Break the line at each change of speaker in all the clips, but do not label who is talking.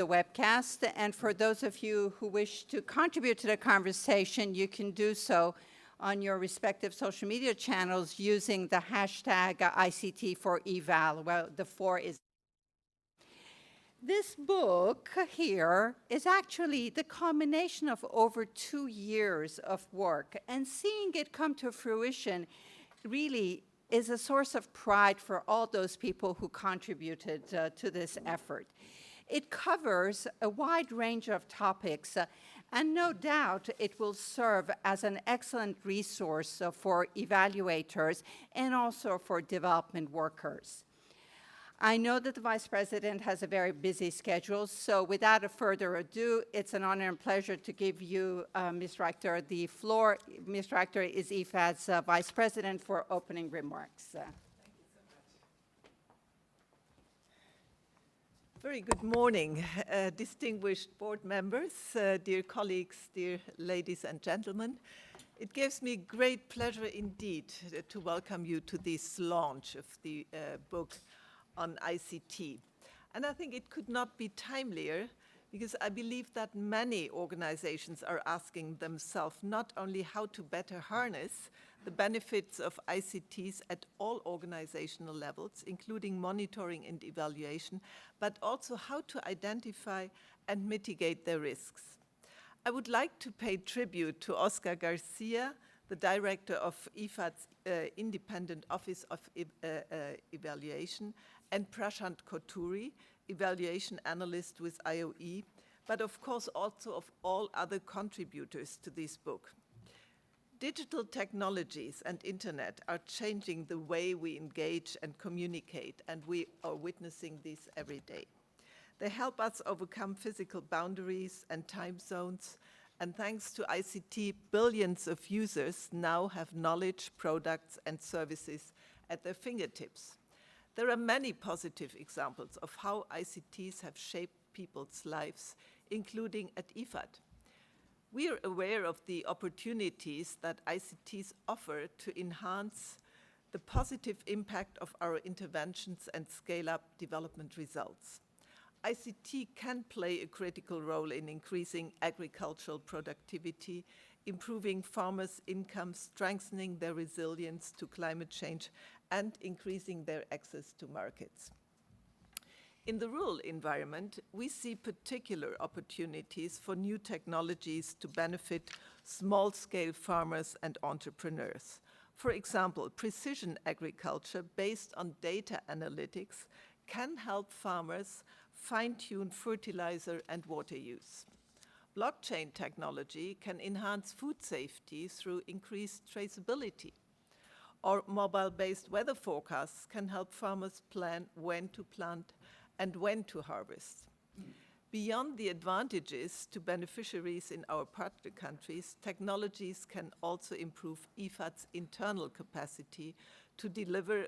the webcast, and for those of you who wish to contribute to the conversation, you can do so on your respective social media channels using the hashtag ICT4Eval. Well, the 4 is. This book here is actually the culmination of over 2 years of work, and seeing it come to fruition really is a source of pride for all those people who contributed to this effort. It covers a wide range of topics, and no doubt it will serve as an excellent resource for evaluators and also for development workers. I know that the Vice President has a very busy schedule, so without a further ado, it's an honor and pleasure to give you, Ms. Rector, the floor. Ms. Rector is IFAD's Vice President for opening remarks.
Thank you so much. Very good morning, distinguished board members, dear colleagues, dear ladies and gentlemen. It gives me great pleasure indeed to welcome you to this launch of the book on ICT. And I think it could not be timelier, because I believe that many organizations are asking themselves not only how to better harness the benefits of ICTs at all organizational levels, including monitoring and evaluation, but also how to identify and mitigate their risks. I would like to pay tribute to Oscar Garcia, the director of IFAD's Independent Office of Evaluation, and Prashant Koturi, evaluation analyst with IOE, but of course also of all other contributors to this book. Digital technologies and internet are changing the way we engage and communicate, and we are witnessing this every day. They help us overcome physical boundaries and time zones, and thanks to ICT, billions of users now have knowledge, products, and services at their fingertips. There are many positive examples of how ICTs have shaped people's lives, including at IFAD. We are aware of the opportunities that ICTs offer to enhance the positive impact of our interventions and scale up development results. ICT can play a critical role in increasing agricultural productivity, improving farmers' income, strengthening their resilience to climate change, and increasing their access to markets. In the rural environment, we see particular opportunities for new technologies to benefit small-scale farmers and entrepreneurs. For example, precision agriculture based on data analytics can help farmers fine-tune fertilizer and water use. Blockchain technology can enhance food safety through increased traceability. Or mobile-based weather forecasts can help farmers plan when to plant and when to harvest. Beyond the advantages to beneficiaries in our partner countries, technologies can also improve IFAD's internal capacity to deliver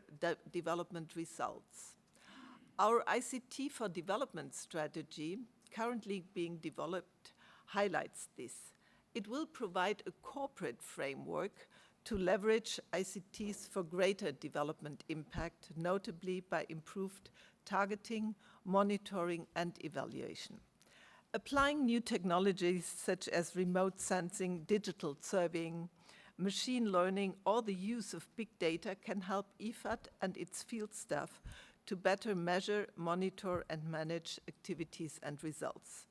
development results. Our ICT for Development strategy, currently being developed, highlights this. It will provide a corporate framework to leverage ICTs for greater development impact, notably by improved targeting, monitoring, and evaluation. Applying new technologies such as remote sensing, digital surveying, machine learning, or the use of big data can help IFAD and its field staff to better measure, monitor, and manage activities and results.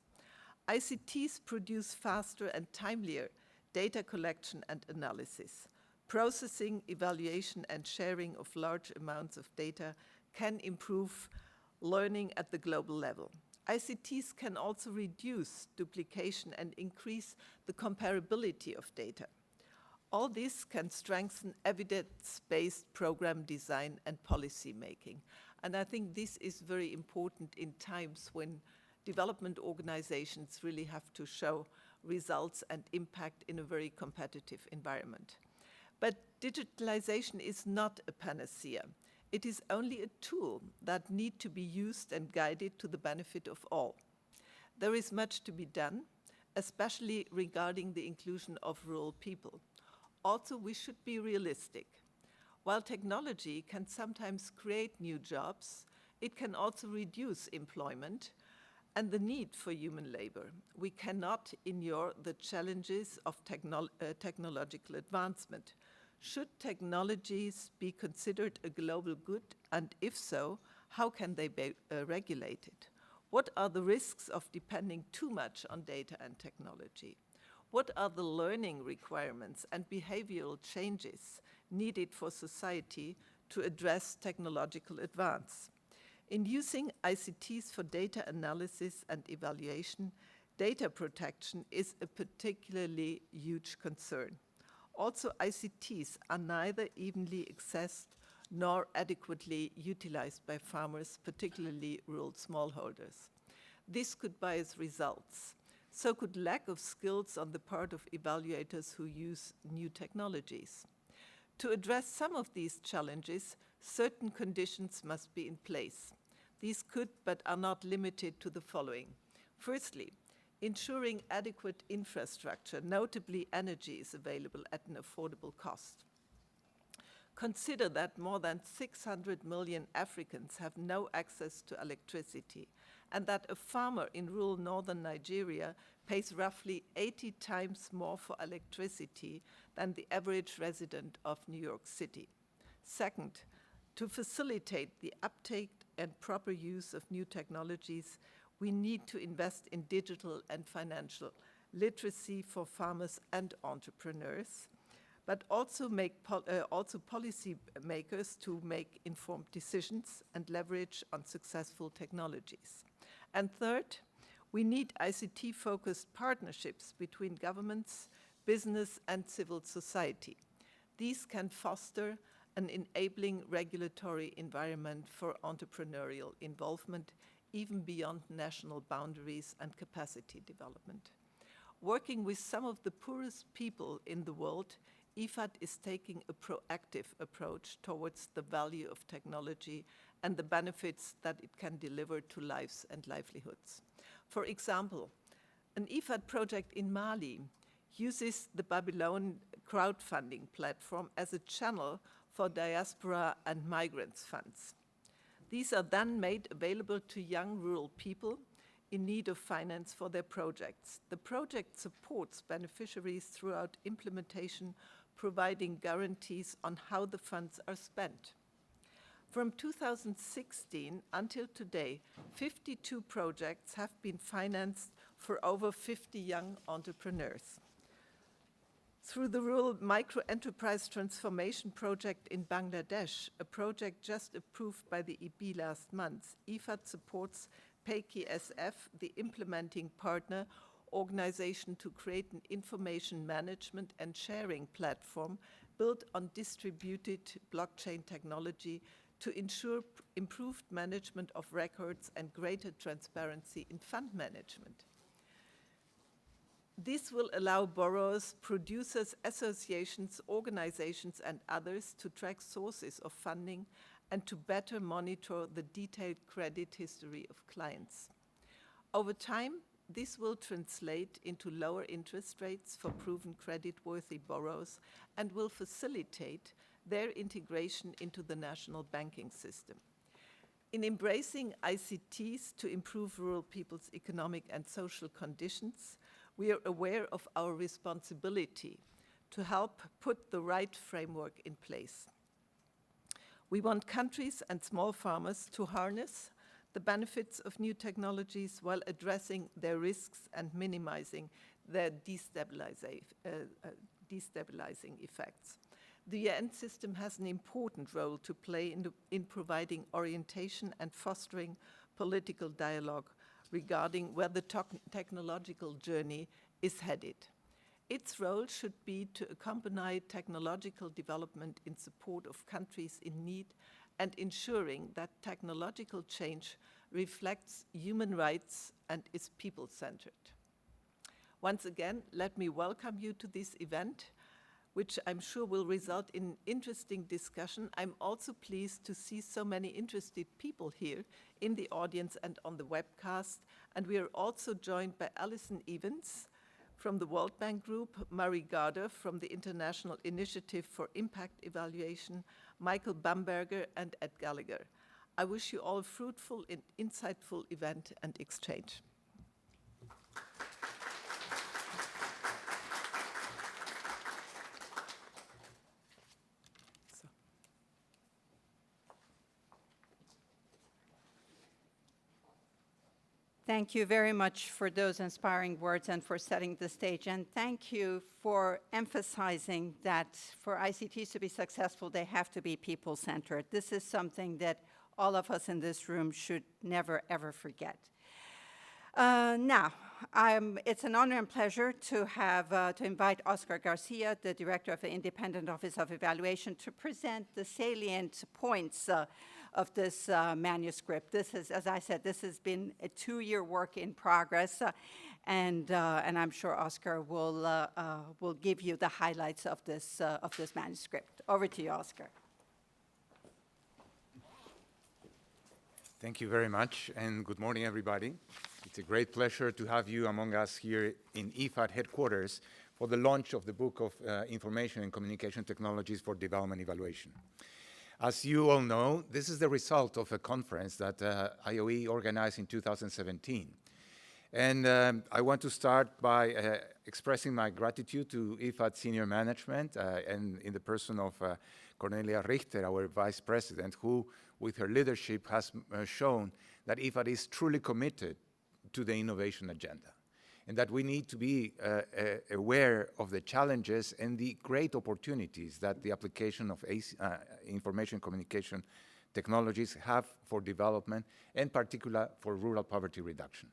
ICTs produce faster and timelier data collection and analysis. Processing, evaluation, and sharing of large amounts of data can improve learning at the global level. ICTs can also reduce duplication and increase the comparability of data. All this can strengthen evidence-based program design and policy making. And I think this is very important in times when development organizations really have to show results and impact in a very competitive environment. But digitalization is not a panacea. It is only a tool that needs to be used and guided to the benefit of all. There is much to be done, especially regarding the inclusion of rural people. Also, we should be realistic. While technology can sometimes create new jobs, it can also reduce employment and the need for human labor. We cannot ignore the challenges of technological advancement. Should technologies be considered a global good, and if so, how can they be regulated? What are the risks of depending too much on data and technology? What are the learning requirements and behavioral changes needed for society to address technological advance? In using ICTs for data analysis and evaluation, data protection is a particularly huge concern. Also, ICTs are neither evenly accessed nor adequately utilized by farmers, particularly rural smallholders. This could bias results. So could lack of skills on the part of evaluators who use new technologies. To address some of these challenges, certain conditions must be in place. These could but are not limited to the following. Firstly, ensuring adequate infrastructure, notably energy, is available at an affordable cost. Consider that more than 600 million Africans have no access to electricity, and that a farmer in rural northern Nigeria pays roughly 80 times more for electricity than the average resident of New York City. Second, to facilitate the uptake and proper use of new technologies, we need to invest in digital and financial literacy for farmers and entrepreneurs, but also policy makers to make informed decisions and leverage on successful technologies. And third, we need ICT-focused partnerships between governments, business, and civil society. These can foster an enabling regulatory environment for entrepreneurial involvement, even beyond national boundaries and capacity development. Working with some of the poorest people in the world, IFAD is taking a proactive approach towards the value of technology and the benefits that it can deliver to lives and livelihoods. For example, an IFAD project in Mali uses the Babylon crowdfunding platform as a channel for diaspora and migrants funds. These are then made available to young rural people in need of finance for their projects. The project supports beneficiaries throughout implementation, providing guarantees on how the funds are spent. From 2016 until today, 52 projects have been financed for over 50 young entrepreneurs. Through the Rural Micro-Enterprise Transformation Project in Bangladesh, a project just approved by the EB last month, IFAD supports PAYKI-SF, the implementing partner organization, to create an information management and sharing platform built on distributed blockchain technology to ensure improved management of records and greater transparency in fund management. This will allow borrowers, producers, associations, organizations, and others to track sources of funding and to better monitor the detailed credit history of clients. Over time, this will translate into lower interest rates for proven credit-worthy borrowers and will facilitate their integration into the national banking system. In embracing ICTs to improve rural people's economic and social conditions, we are aware of our responsibility to help put the right framework in place. We want countries and small farmers to harness the benefits of new technologies while addressing their risks and minimizing their destabilizing effects. The UN system has an important role to play in providing orientation and fostering political dialogue regarding where the technological journey is headed. Its role should be to accompany technological development in support of countries in need and ensuring that technological change reflects human rights and is people-centered. Once again, let me welcome you to this event, which I'm sure will result in interesting discussion. I'm also pleased to see so many interested people here in the audience and on the webcast. And we are also joined by Allison Evans from the World Bank Group, Murray Garder from the International Initiative for Impact Evaluation, Michael Bamberger, and Ed Gallagher. I wish you all a fruitful and insightful event and exchange.
Thank you very much for those inspiring words and for setting the stage. And thank you for emphasizing that for ICTs to be successful, they have to be people-centered. This is something that all of us in this room should never, ever forget. Now, it's an honor and pleasure to have to invite Oscar Garcia, the director of the Independent Office of Evaluation, to present the salient points of this manuscript. This is, as I said, this has been a 2-year work in progress, and I'm sure Oscar will give you the highlights of this manuscript. Over to you, Oscar.
Thank you very much, and good morning, everybody. It's a great pleasure to have you among us here in IFAD headquarters for the launch of the book of Information and Communication Technologies for Development Evaluation. As you all know, this is the result of a conference that IOE organized in 2017. And I want to start by expressing my gratitude to IFAD senior management and in the person of Cornelia Richter, our vice president, who, with her leadership, has shown that IFAD is truly committed to the innovation agenda, and that we need to be aware of the challenges and the great opportunities that the application of information communication technologies have for development, and particular for rural poverty reduction.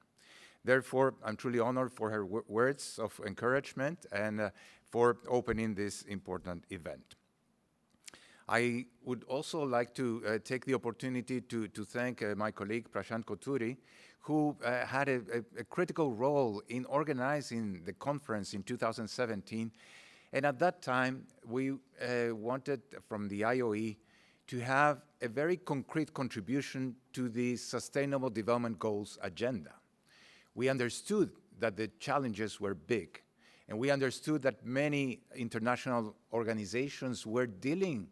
Therefore, I'm truly honored for her words of encouragement and for opening this important event. I would also like to take the opportunity to thank my colleague Prashant Koturi, who had a critical role in organizing the conference in 2017. And at that time, we wanted from the IOE to have a very concrete contribution to the Sustainable Development Goals agenda. We understood that the challenges were big, and we understood that many international organizations were dealing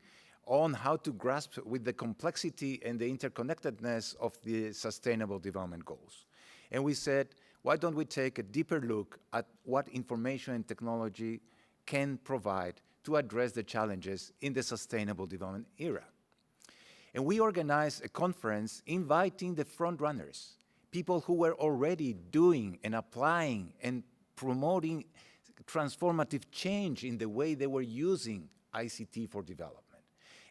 on how to grasp with the complexity and the interconnectedness of the Sustainable Development Goals. And we said, why don't we take a deeper look at what information and technology can provide to address the challenges in the Sustainable Development era? And we organized a conference inviting the front runners, people who were already doing and applying and promoting transformative change in the way they were using ICT for development.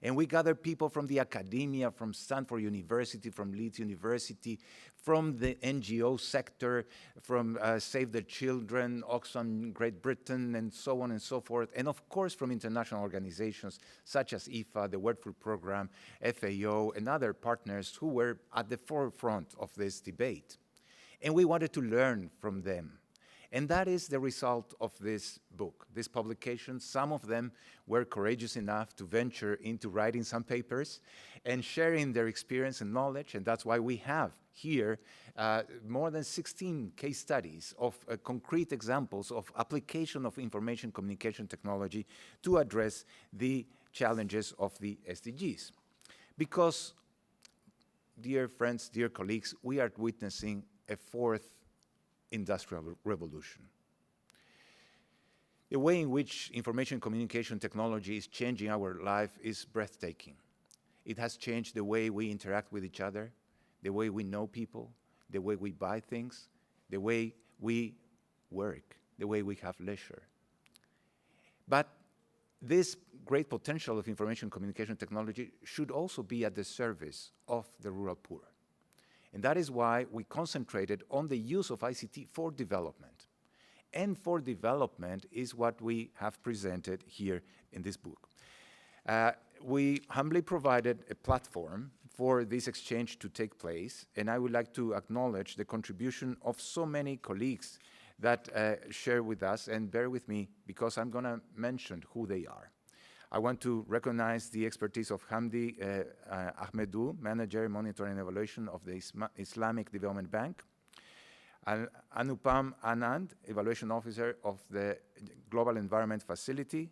And we gathered people from the academia, from Stanford University, from Leeds University, from the NGO sector, from Save the Children, Oxfam, Great Britain, and so on and so forth, and of course from international organizations such as IFA, the World Food Programme, FAO, and other partners who were at the forefront of this debate. And we wanted to learn from them. And that is the result of this book, this publication. Some of them were courageous enough to venture into writing some papers and sharing their experience and knowledge. And that's why we have here more than 16 case studies of concrete examples of application of information communication technology to address the challenges of the SDGs. Because, dear friends, dear colleagues, we are witnessing a fourth industrial revolution. The way in which information communication technology is changing our life is breathtaking. It has changed the way we interact with each other, the way we know people, the way we buy things, the way we work, the way we have leisure. But this great potential of information communication technology should also be at the service of the rural poor. And that is why we concentrated on the use of ICT for development. And for development is what we have presented here in this book. We humbly provided a platform for this exchange to take place, and I would like to acknowledge the contribution of so many colleagues that share with us, and bear with me because I'm going to mention who they are. I want to recognize the expertise of Hamdi Ahmedou, Manager, Monitoring and Evaluation of the Islamic Development Bank, and Anupam Anand, Evaluation Officer of the Global Environment Facility,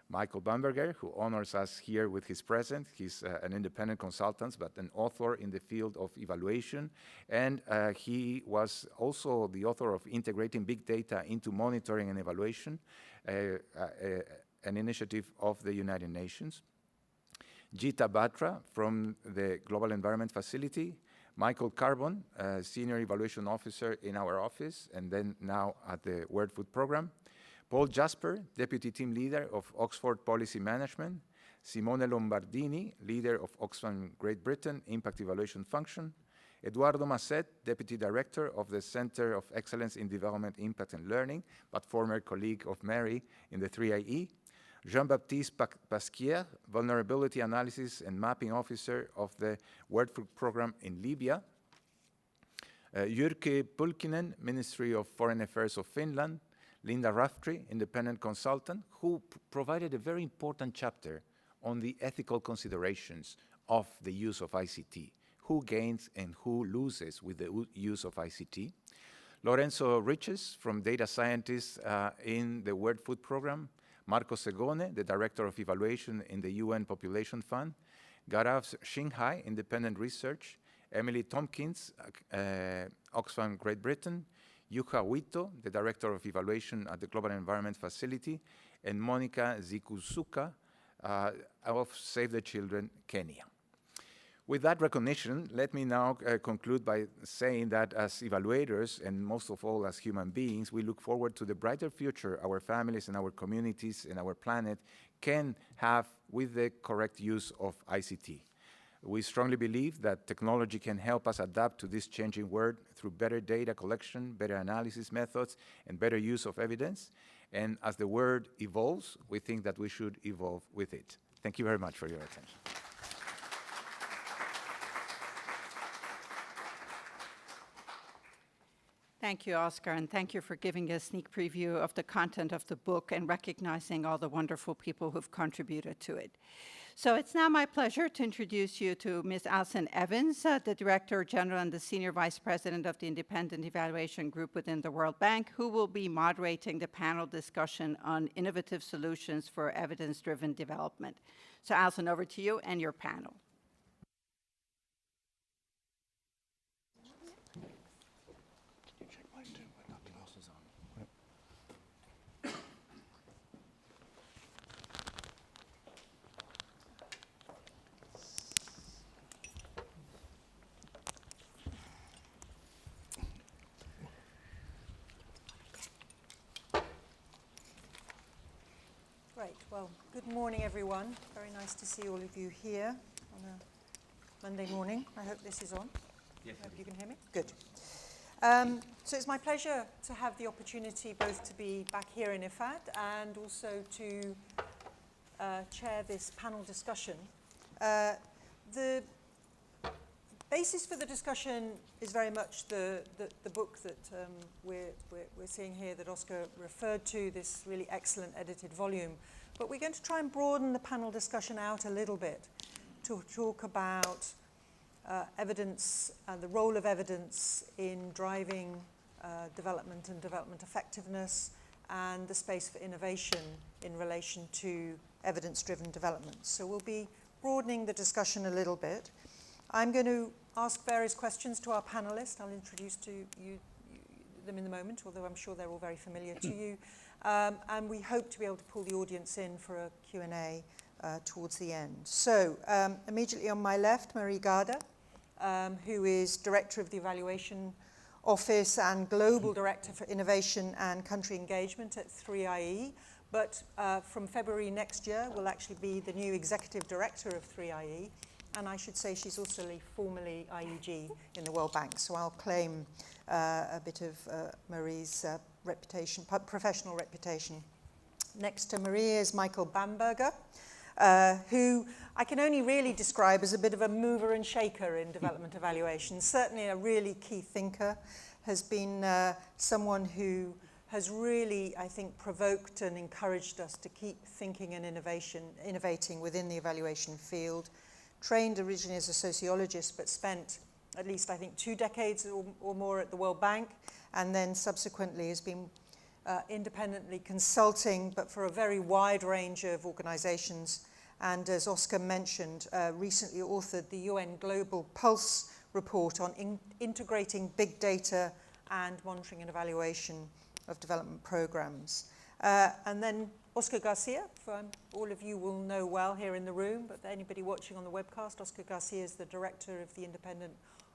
Michael Bamberger, who honors us here with his presence. He's an independent consultant, but an author in the field of evaluation, and he was also the author of Integrating Big Data into Monitoring and Evaluation, an initiative of the United Nations. Gita Batra from the Global Environment Facility, Michael Carbon, Senior Evaluation Officer in our office, and then now at the World Food Program. Paul Jasper, Deputy Team Leader of Oxford Policy Management. Simone Lombardini, Leader of Oxfam Great Britain Impact Evaluation Function. Eduardo Masset, Deputy Director of the Center of Excellence in Development, Impact and Learning, but former colleague of Mary in the 3IE. Jean-Baptiste Pasquier, Vulnerability Analysis and Mapping Officer of the World Food Program in Libya. Jyrki Pulkkinen, Ministry of Foreign Affairs of Finland. Linda Raftery, Independent Consultant, who provided a very important chapter on the ethical considerations of the use of ICT, who gains and who loses with the use of ICT. Lorenzo Riches, from Data Scientist in the World Food Program. Marco Segone, the Director of Evaluation in the UN Population Fund. Gaurav Shinghai, Independent Research. Emily Tompkins, Oxfam Great Britain. Yuka Wito, the Director of Evaluation at the Global Environment Facility. And Monica Zikusuka of Save the Children, Kenya. With that recognition, let me now conclude by saying that as evaluators, and most of all as human beings, we look forward to the brighter future our families and our communities and our planet can have with the correct use of ICT. We strongly believe that technology can help us adapt to this changing world through better data collection, better analysis methods, and better use of evidence. And as the world evolves, we think that we should evolve with it. Thank you very much for your attention.
Thank you, Oscar, and thank you for giving a sneak preview of the content of the book and recognizing all the wonderful people who've contributed to it. So it's now my pleasure to introduce you to Ms. Allison Evans, the Director General and the Senior Vice President of the Independent Evaluation Group within the World Bank, who will be moderating the panel discussion on innovative solutions for evidence-driven development. So Allison, over to you and your panel.
Great. Well, good morning, everyone. Very nice to see all of you here on a Monday morning. I hope this is on.
Yes.
I hope you can hear me. Good. So it's my pleasure to have the opportunity both to be back here in IFAD and also to chair this panel discussion. The basis for the discussion is very much the book that we're seeing here that Oscar referred to, this really excellent edited volume. But we're going to try and broaden the panel discussion out a little bit to talk about evidence and the role of evidence in driving development and development effectiveness and the space for innovation in relation to evidence-driven development. So we'll be broadening the discussion a little bit. I'm going to ask various questions to our panelists. I'll introduce to you them in a moment, although I'm sure they're all very familiar to you. And we hope to be able to pull the audience in for a Q&A towards the end. So immediately on my left, Marie Garda, who is Director of the Evaluation Office and Global Director for Innovation and Country Engagement at 3IE. But from February next year, will actually be the new Executive Director of 3IE. And I should say she's also formerly IUG in the World Bank. So I'll claim a bit of Marie's reputation, professional reputation. Next to Marie is Michael Bamberger, who I can only really describe as a bit of a mover and shaker in development evaluation. Certainly a really key thinker, has been someone who has really, I think, provoked and encouraged us to keep thinking and innovating within the evaluation field. Trained originally as a sociologist, but spent at least, I think, 2 decades or more at the World Bank, and then subsequently has been independently consulting, but for a very wide range of organizations. And as Oscar mentioned, recently authored the UN Global Pulse report on integrating big data and monitoring and evaluation of development programs. And then Oscar Garcia, all of you will know well here in the room, but anybody watching on the webcast, Oscar Garcia is the Director of the Independent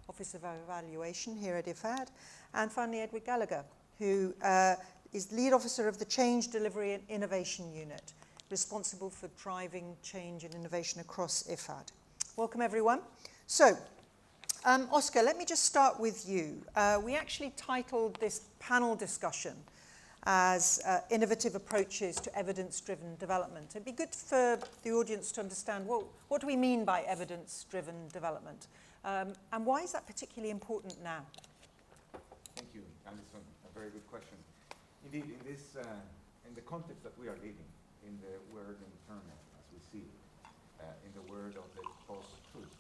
Office of Evaluation here at IFAD. And finally, Edward Gallagher, who is lead officer of the Change Delivery and Innovation Unit, responsible for driving change and innovation across IFAD. Welcome, everyone. So, Oscar, let me just start with you. We actually titled this panel discussion as Innovative Approaches to Evidence-Driven Development. It'd be good for the audience to understand, well, what do we mean by evidence-driven development? And why is that particularly important now?
Thank you, Alison. A very good question. Indeed, in the context that we are living, in the world in turmoil, as we see, in the world of the post-truth,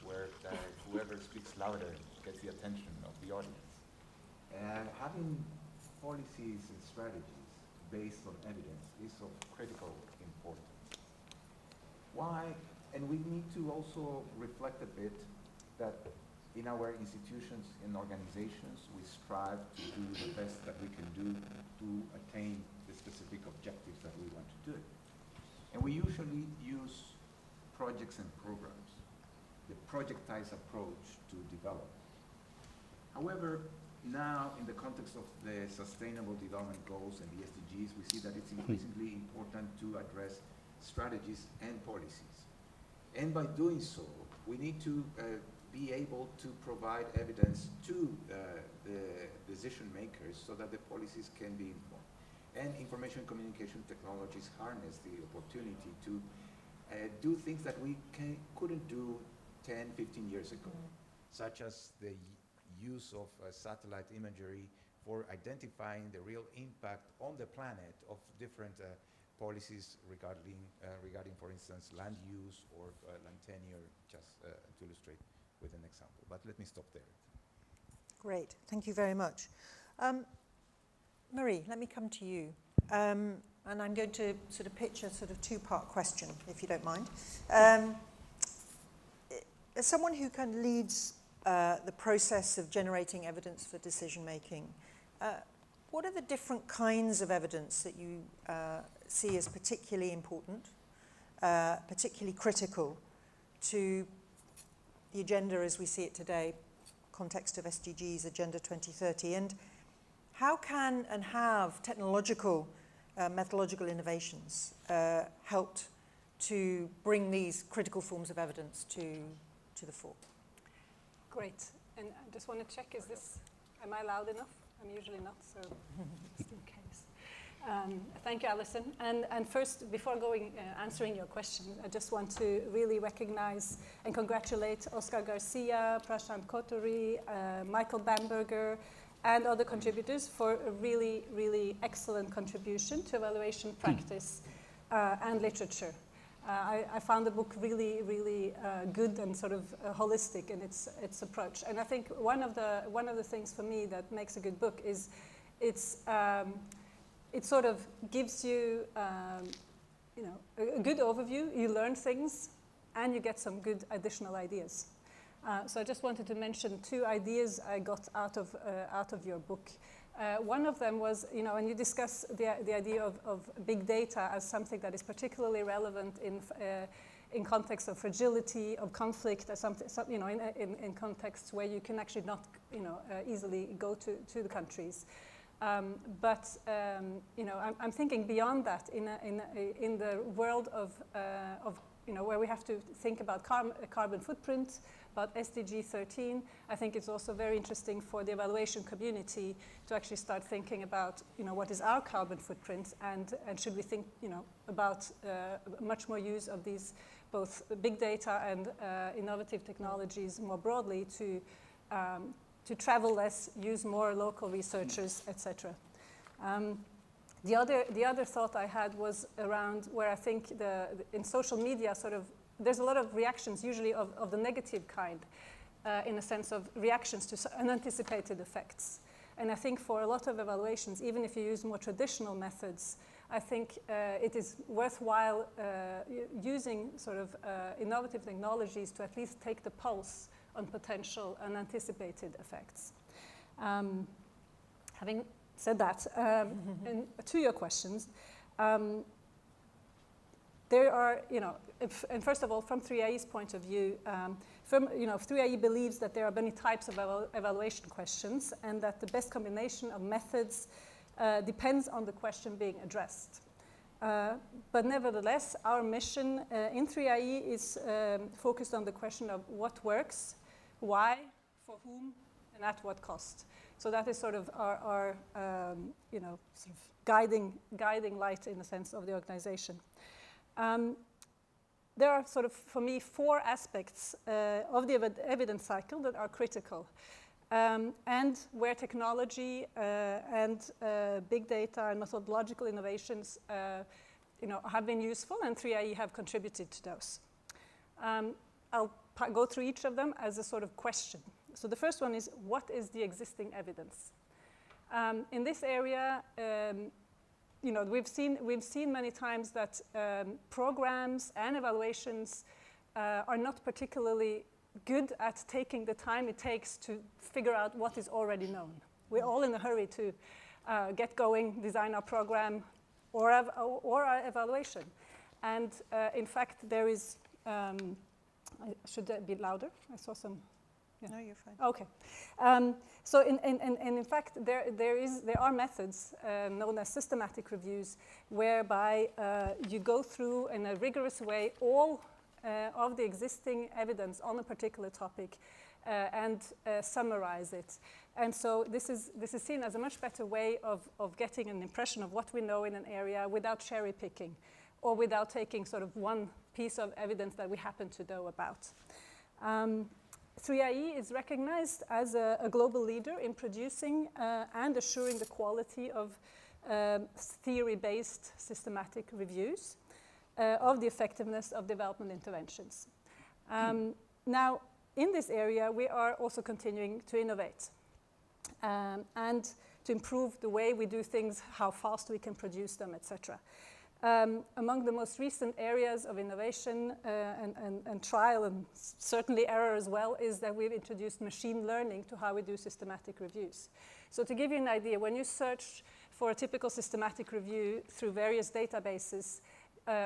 where whoever speaks louder gets the attention of the audience. Having policies and strategies based on evidence is of critical importance. Why? And we need to also reflect a bit that in our institutions and organizations, we strive to do the best that we can do to attain the specific objectives that we want to do. And we usually use projects and programs, the projectized approach to develop. However, now in the context of the Sustainable Development Goals and the SDGs, we see that it's increasingly important to address strategies and policies. And by doing so, we need to be able to provide evidence to the decision makers so that the policies can be informed. And information and communication technologies harness the opportunity to do things that we couldn't do 10, 15 years ago, such as the use of satellite imagery for identifying the real impact on the planet of different policies regarding, for instance, land use or land tenure, just to illustrate with an example. But let me stop there.
Great, thank you very much. Marie, let me come to you. And I'm going to sort of pitch a sort of two-part question, if you don't mind. As someone who kind of leads the process of generating evidence for decision-making, what are the different kinds of evidence that you see as particularly important, particularly critical to the agenda as we see it today, context of SDGs, Agenda 2030, and how can and have technological, methodological innovations helped to bring these critical forms of evidence to the fore?
Great. And I just want to check, am I loud enough? I'm usually not, so just in case. Thank you, Alison. And first, before answering your question, I just want to really recognize and congratulate Oscar Garcia, Prashant Kothari, Michael Bamberger, and other contributors for a really, really excellent contribution to evaluation practice and literature. I found the book really, really good and sort of holistic in its approach. And I think one of the things for me that makes a good book is it sort of gives you a good overview. You learn things, and you get some good additional ideas. So I just wanted to mention two ideas I got out of your book. One of them was, when you discuss the idea of big data as something that is particularly relevant in context of fragility, of conflict, as in contexts where you can actually not, easily go to the countries. But I'm thinking beyond that in the world of where we have to think about carbon footprint, about SDG 13. I think it's also very interesting for the evaluation community to actually start thinking about, what is our carbon footprint, and should we think, about much more use of these both big data and innovative technologies more broadly to travel less, use more local researchers, etc. The other thought I had was around where I think in social media there's a lot of reactions, usually of the negative kind, in a sense of reactions to unanticipated effects. And I think for a lot of evaluations, even if you use more traditional methods, I think it is worthwhile using innovative technologies to at least take the pulse on potential unanticipated effects. Having said that, and to your questions, there are, and first of all, from 3A's point of view, you know, 3IE believes that there are many types of evaluation questions and that the best combination of methods depends on the question being addressed. But nevertheless, our mission in 3IE is focused on the question of what works, why, for whom, and at what cost. So that is sort of our you know, sort of guiding light in the sense of the organization. There are sort of, for me, 4 aspects of the evidence cycle that are critical. And where technology and big data and methodological innovations you know, have been useful, and 3IE have contributed to those. I'll go through each of them as a sort of question. So the first one is, what is the existing evidence? In this area, you know, we've seen many times that programs and evaluations are not particularly good at taking the time it takes to figure out what is already known. We're all in a hurry to get going, design our program, or our evaluation. And in fact, there is, should that be louder? I saw some. Yeah.
No, you're fine.
Okay. So in fact, there are methods known as systematic reviews, whereby you go through in a rigorous way all of the existing evidence on a particular topic and summarize it. And so this is seen as a much better way of getting an impression of what we know in an area without cherry picking or without taking sort of one piece of evidence that we happen to know about. 3IE is recognized as a global leader in producing and assuring the quality of theory-based systematic reviews of the effectiveness of development interventions. Now, in this area, we are also continuing to innovate and to improve the way we do things, how fast we can produce them, etc. Among the most recent areas of innovation and trial, and certainly error as well, is that we've introduced machine learning to how we do systematic reviews. So to give you an idea, when you search for a typical systematic review through various databases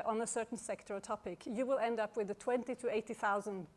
on a certain sector or topic, you will end up with 20 to 80,000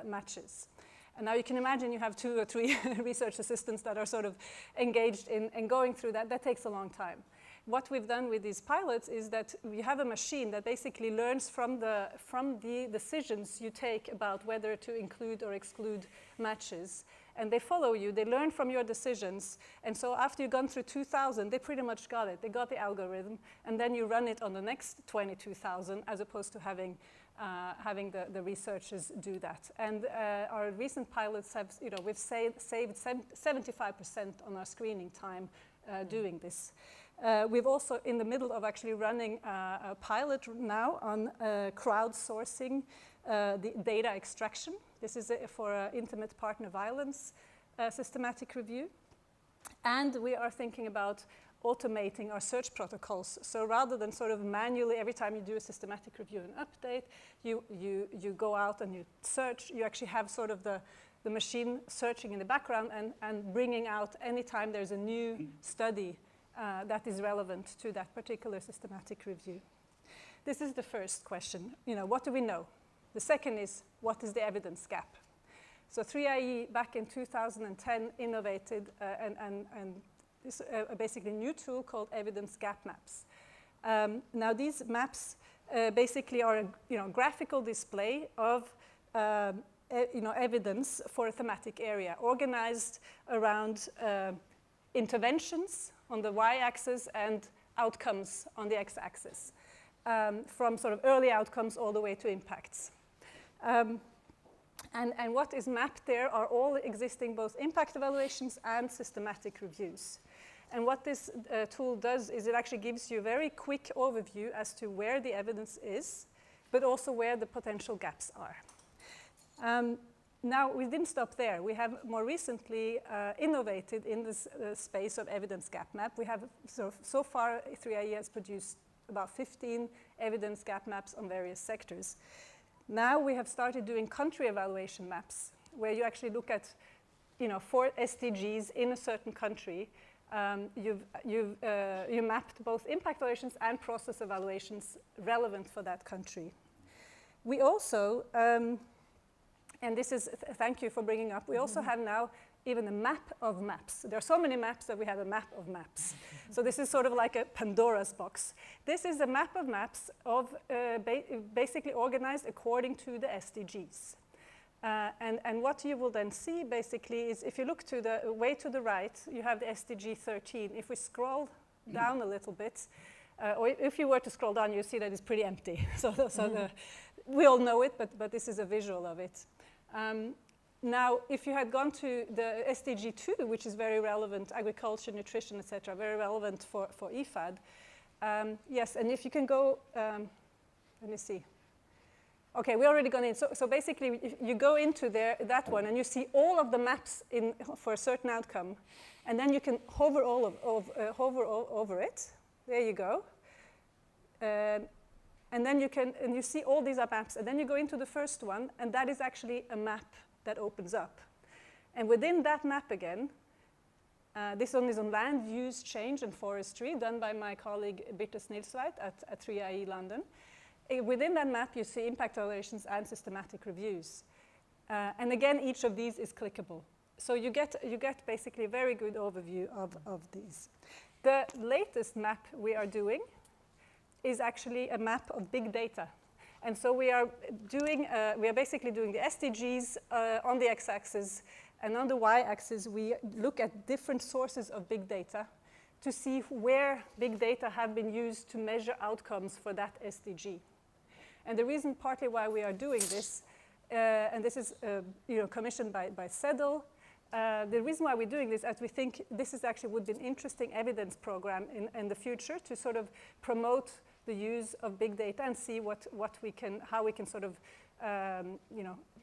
matches. And now you can imagine you have 2 or 3 research assistants that are sort of engaged in going through that. That takes a long time. What we've done with these pilots is that we have a machine that basically learns from the decisions you take about whether to include or exclude matches. And they follow you, they learn from your decisions. And so after you've gone through 2,000, they pretty much got it. They got the algorithm. And then you run it on the next 22,000 as opposed to having the researchers do that. And our recent pilots have, you know, we've saved 75% on our screening time doing this. We've also in the middle of actually running a pilot now on crowdsourcing the data extraction. This is for intimate partner violence systematic review. And we are thinking about automating our search protocols. So rather than sort of manually, every time you do a systematic review and update, you go out and you search, you actually have sort of the machine searching in the background and bringing out anytime there's a new study that is relevant to that particular systematic review. This is the first question. You know, what do we know? The second is, what is the evidence gap? So 3IE back in 2010 innovated and this basically new tool called evidence gap maps. Now these maps basically are a graphical display of evidence for a thematic area organized around interventions on the y-axis and outcomes on the x-axis, from sort of early outcomes all the way to impacts. And what is mapped there are all existing both impact evaluations and systematic reviews. And what this tool does is it actually gives you a very quick overview as to where the evidence is, but also where the potential gaps are. Now, we didn't stop there. We have more recently innovated in this space of evidence gap map. We have, so far, 3IE has produced about 15 evidence gap maps on various sectors. Now we have started doing country evaluation maps, where you actually look at, for SDGs in a certain country, you mapped both impact evaluations and process evaluations relevant for that country. We also And this is, thank you for bringing up, we also have now even a map of maps. There are so many maps that we have a map of maps. So this is sort of like a Pandora's box. This is a map of maps of basically organized according to the SDGs. And what you will then see basically is if you look to the way to the right, you have the SDG 13. If we scroll down a little bit, or if you were to scroll down, you see that it's pretty empty. We all know it, but this is a visual of it. Now, if you had gone to the SDG 2, which is very relevant, agriculture, nutrition, etc., very relevant for IFAD, yes, and if you can go, let me see. Okay, we already gone in. So basically, if you go into that one, and you see all of the maps for a certain outcome, and then you can hover over it. There you go. And then you see all these are maps, and then you go into the first one, and that is actually a map that opens up. And within that map again, this one is on land use, change, and forestry, done by my colleague Birte Snilsveit at 3IE London. Within that map, you see impact evaluations and systematic reviews. And again, each of these is clickable. So you get basically a very good overview of these. The latest map we are doing is actually a map of big data. And so we are basically doing the SDGs on the x-axis, and on the y-axis, we look at different sources of big data to see where big data have been used to measure outcomes for that SDG. And the reason partly why we are doing this, and this is commissioned by CEDL, the reason why we're doing this is we think this is actually would be an interesting evidence program in the future to sort of promote the use of big data and see how we can sort of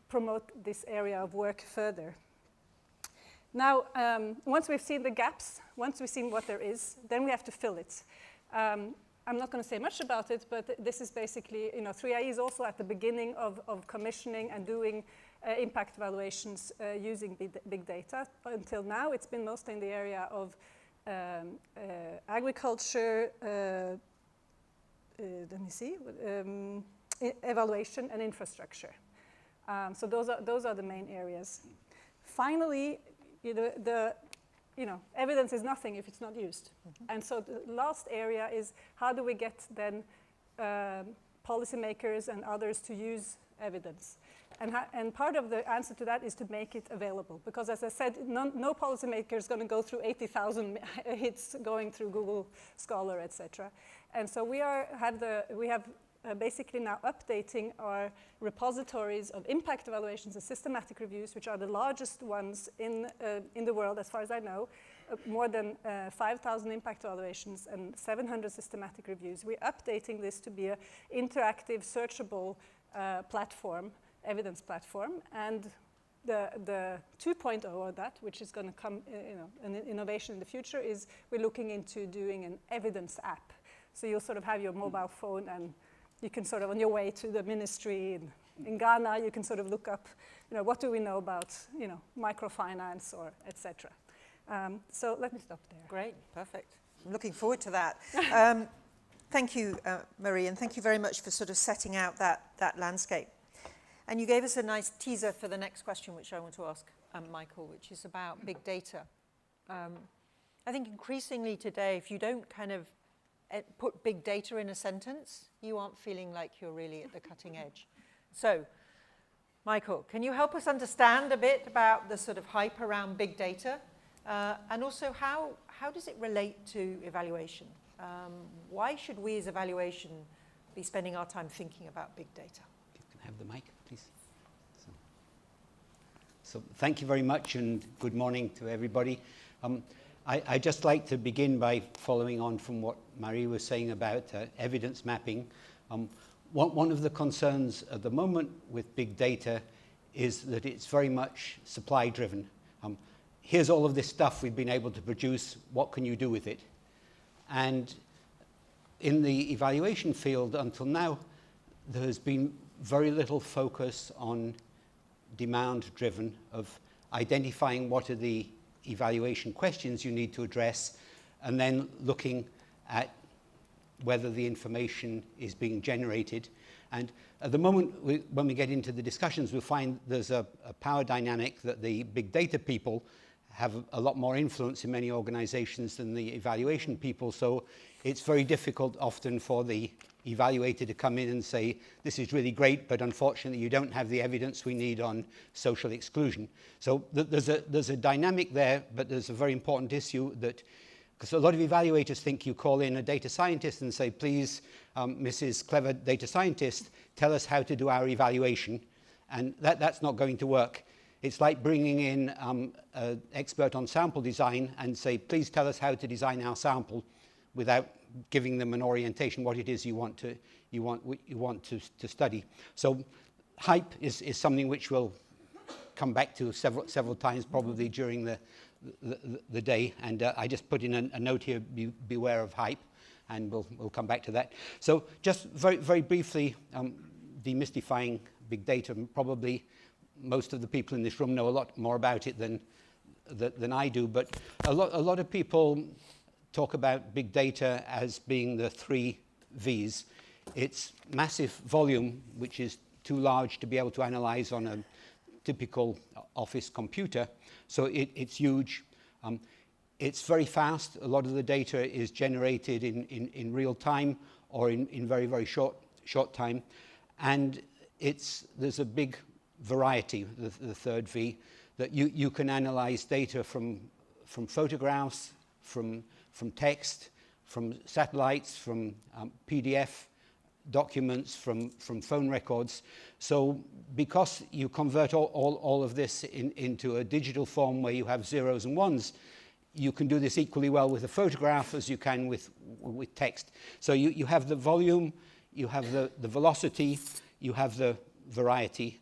promote this area of work further. Now, once we've seen the gaps, once we've seen what there is, then we have to fill it. I'm not going to say much about it, but this is basically, 3IE is also at the beginning of commissioning and doing impact evaluations using big data. Until now, it's been mostly in the area of agriculture, let me see, evaluation and infrastructure. So those are the main areas. Finally, evidence is nothing if it's not used. And so the last area is how do we get then policymakers and others to use evidence? And part of the answer to that is to make it available. Because as I said, no policymaker is going to go through 80,000 hits going through Google Scholar, etc. And so we have basically now updating our repositories of impact evaluations and systematic reviews, which are the largest ones in the world, as far as I know, more than 5,000 impact evaluations and 700 systematic reviews. We're updating this to be an interactive, searchable platform, evidence platform, and the 2.0 of that, which is going to come, an innovation in the future, is we're looking into doing an evidence app. So you'll sort of have your mobile phone, and you can sort of, on your way to the ministry in Ghana, you can sort of look up, what do we know about, microfinance or etc. So let me stop there.
Great, perfect. I'm looking forward to that. Thank you, Marie, and thank you very much for sort of setting out that landscape. And you gave us a nice teaser for the next question, which I want to ask Michael, which is about big data. I think increasingly today, if you don't kind of put big data in a sentence, you aren't feeling like you're really at the cutting edge. So, Michael, can you help us understand a bit about the sort of hype around big data? And also, how does it relate to evaluation? Why should we as evaluation be spending our time thinking about big data?
You can have the mic, please. So thank you very much, and good morning to everybody. I'd just like to begin by following on from what Marie was saying about evidence mapping. One of the concerns at the moment with big data is that it's very much supply driven. Here's all of this stuff we've been able to produce, what can you do with it? And in the evaluation field until now, there has been very little focus on demand driven, of identifying what are the evaluation questions you need to address, and then looking at whether the information is being generated. And at the moment, when we get into the discussions, we'll find there's a power dynamic that the big data people have a lot more influence in many organizations than the evaluation people. So it's very difficult often for the evaluator to come in and say, this is really great, but unfortunately you don't have the evidence we need on social exclusion. So there's a dynamic there, but there's a very important issue that, because a lot of evaluators think you call in a data scientist and say, please, Mrs. Clever Data Scientist, tell us how to do our evaluation. And that's not going to work. It's like bringing in an expert on sample design and say, please tell us how to design our sample, without giving them an orientation, what it is you want to study. So hype is something which we'll come back to several times probably during the day. And I just put in a note here, beware of hype, and we'll come back to that. So just very briefly, demystifying big data. Probably most of the people in this room know a lot more about it than I do, but a lot of people talk about big data as being the 3 V's. It's massive volume, which is too large to be able to analyze on a typical office computer, so it's huge. It's very fast. A lot of the data is generated in real time or in very short time, and there's a big variety, the 3rd V, that you can analyze data from photographs, from text, from satellites, from PDF documents, from phone records. So because you convert all of this into a digital form where you have zeros and ones, you can do this equally well with a photograph as you can with text. So you have the volume, you have the velocity, you have the variety.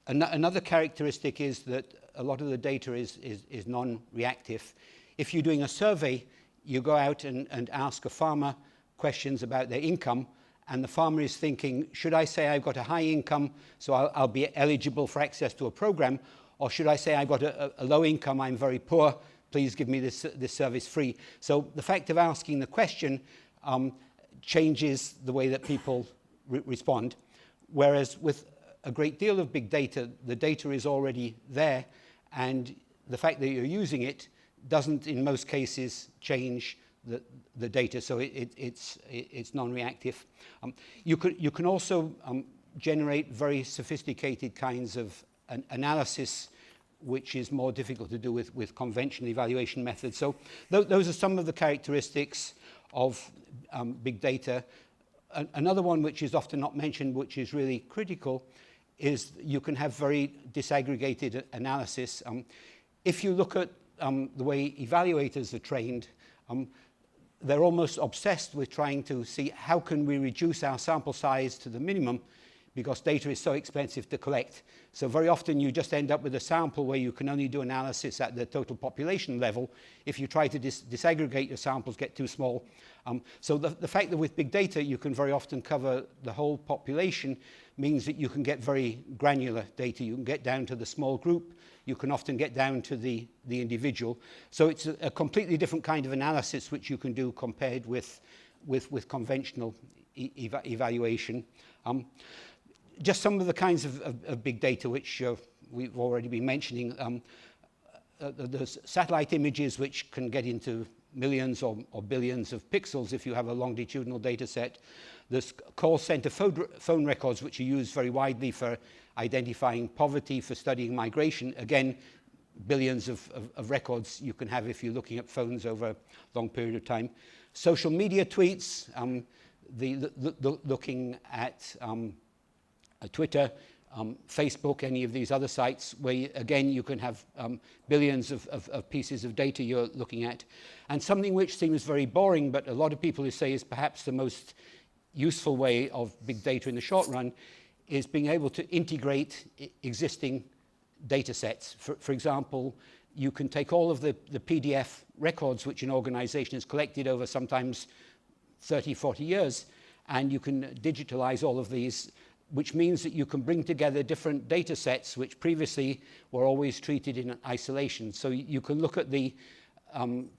Another characteristic is that a lot of the data is non-reactive. If you're doing a survey, you go out and ask a farmer questions about their income, and the farmer is thinking, should I say I've got a high income, so I'll be eligible for access to a program, or should I say I've got a low income, I'm very poor, please give me this service free. So the fact of asking the question changes the way that people respond, whereas with a great deal of big data, the data is already there, and the fact that you're using it doesn't, in most cases, change the data, so it's non-reactive. You can also generate very sophisticated kinds of analysis, which is more difficult to do with conventional evaluation methods. So those are some of the characteristics of big data. Another one which is often not mentioned, which is really critical, is you can have very disaggregated analysis. If you look at the way evaluators are trained, they're almost obsessed with trying to see how can we reduce our sample size to the minimum, because data is so expensive to collect. So very often you just end up with a sample where you can only do analysis at the total population level. If you try to disaggregate, your samples get too small. So the fact that with big data you can very often cover the whole population means that you can get very granular data. You can get down to the small group. You can often get down to the individual. So it's a completely different kind of analysis which you can do compared with conventional evaluation. Just some of the kinds of big data which we've already been mentioning. There's satellite images which can get into millions or billions of pixels if you have a longitudinal data set. There's call center phone records which are used very widely for identifying poverty, for studying migration. Again, billions of records you can have if you're looking at phones over a long period of time. Social media tweets, looking at Twitter, Facebook, any of these other sites where, again, you can have billions of pieces of data you're looking at. And something which seems very boring, but a lot of people who say is perhaps the most useful way of big data in the short run, is being able to integrate existing data sets. For example, you can take all of the PDF records which an organization has collected over sometimes 30, 40 years, and you can digitalize all of these, which means that you can bring together different data sets which previously were always treated in isolation. So you can look at the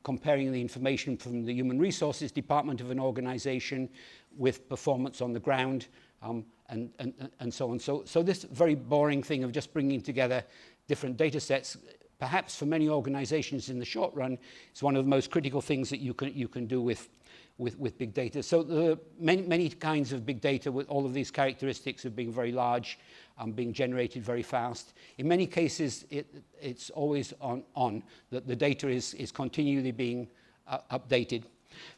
comparing the information from the human resources department of an organization with performance on the ground, and so on. So this very boring thing of just bringing together different data sets, perhaps for many organizations in the short run, is one of the most critical things that you can do with big data. So there are many kinds of big data with all of these characteristics of being very large, being generated very fast. In many cases, it's always on that the data is continually being updated.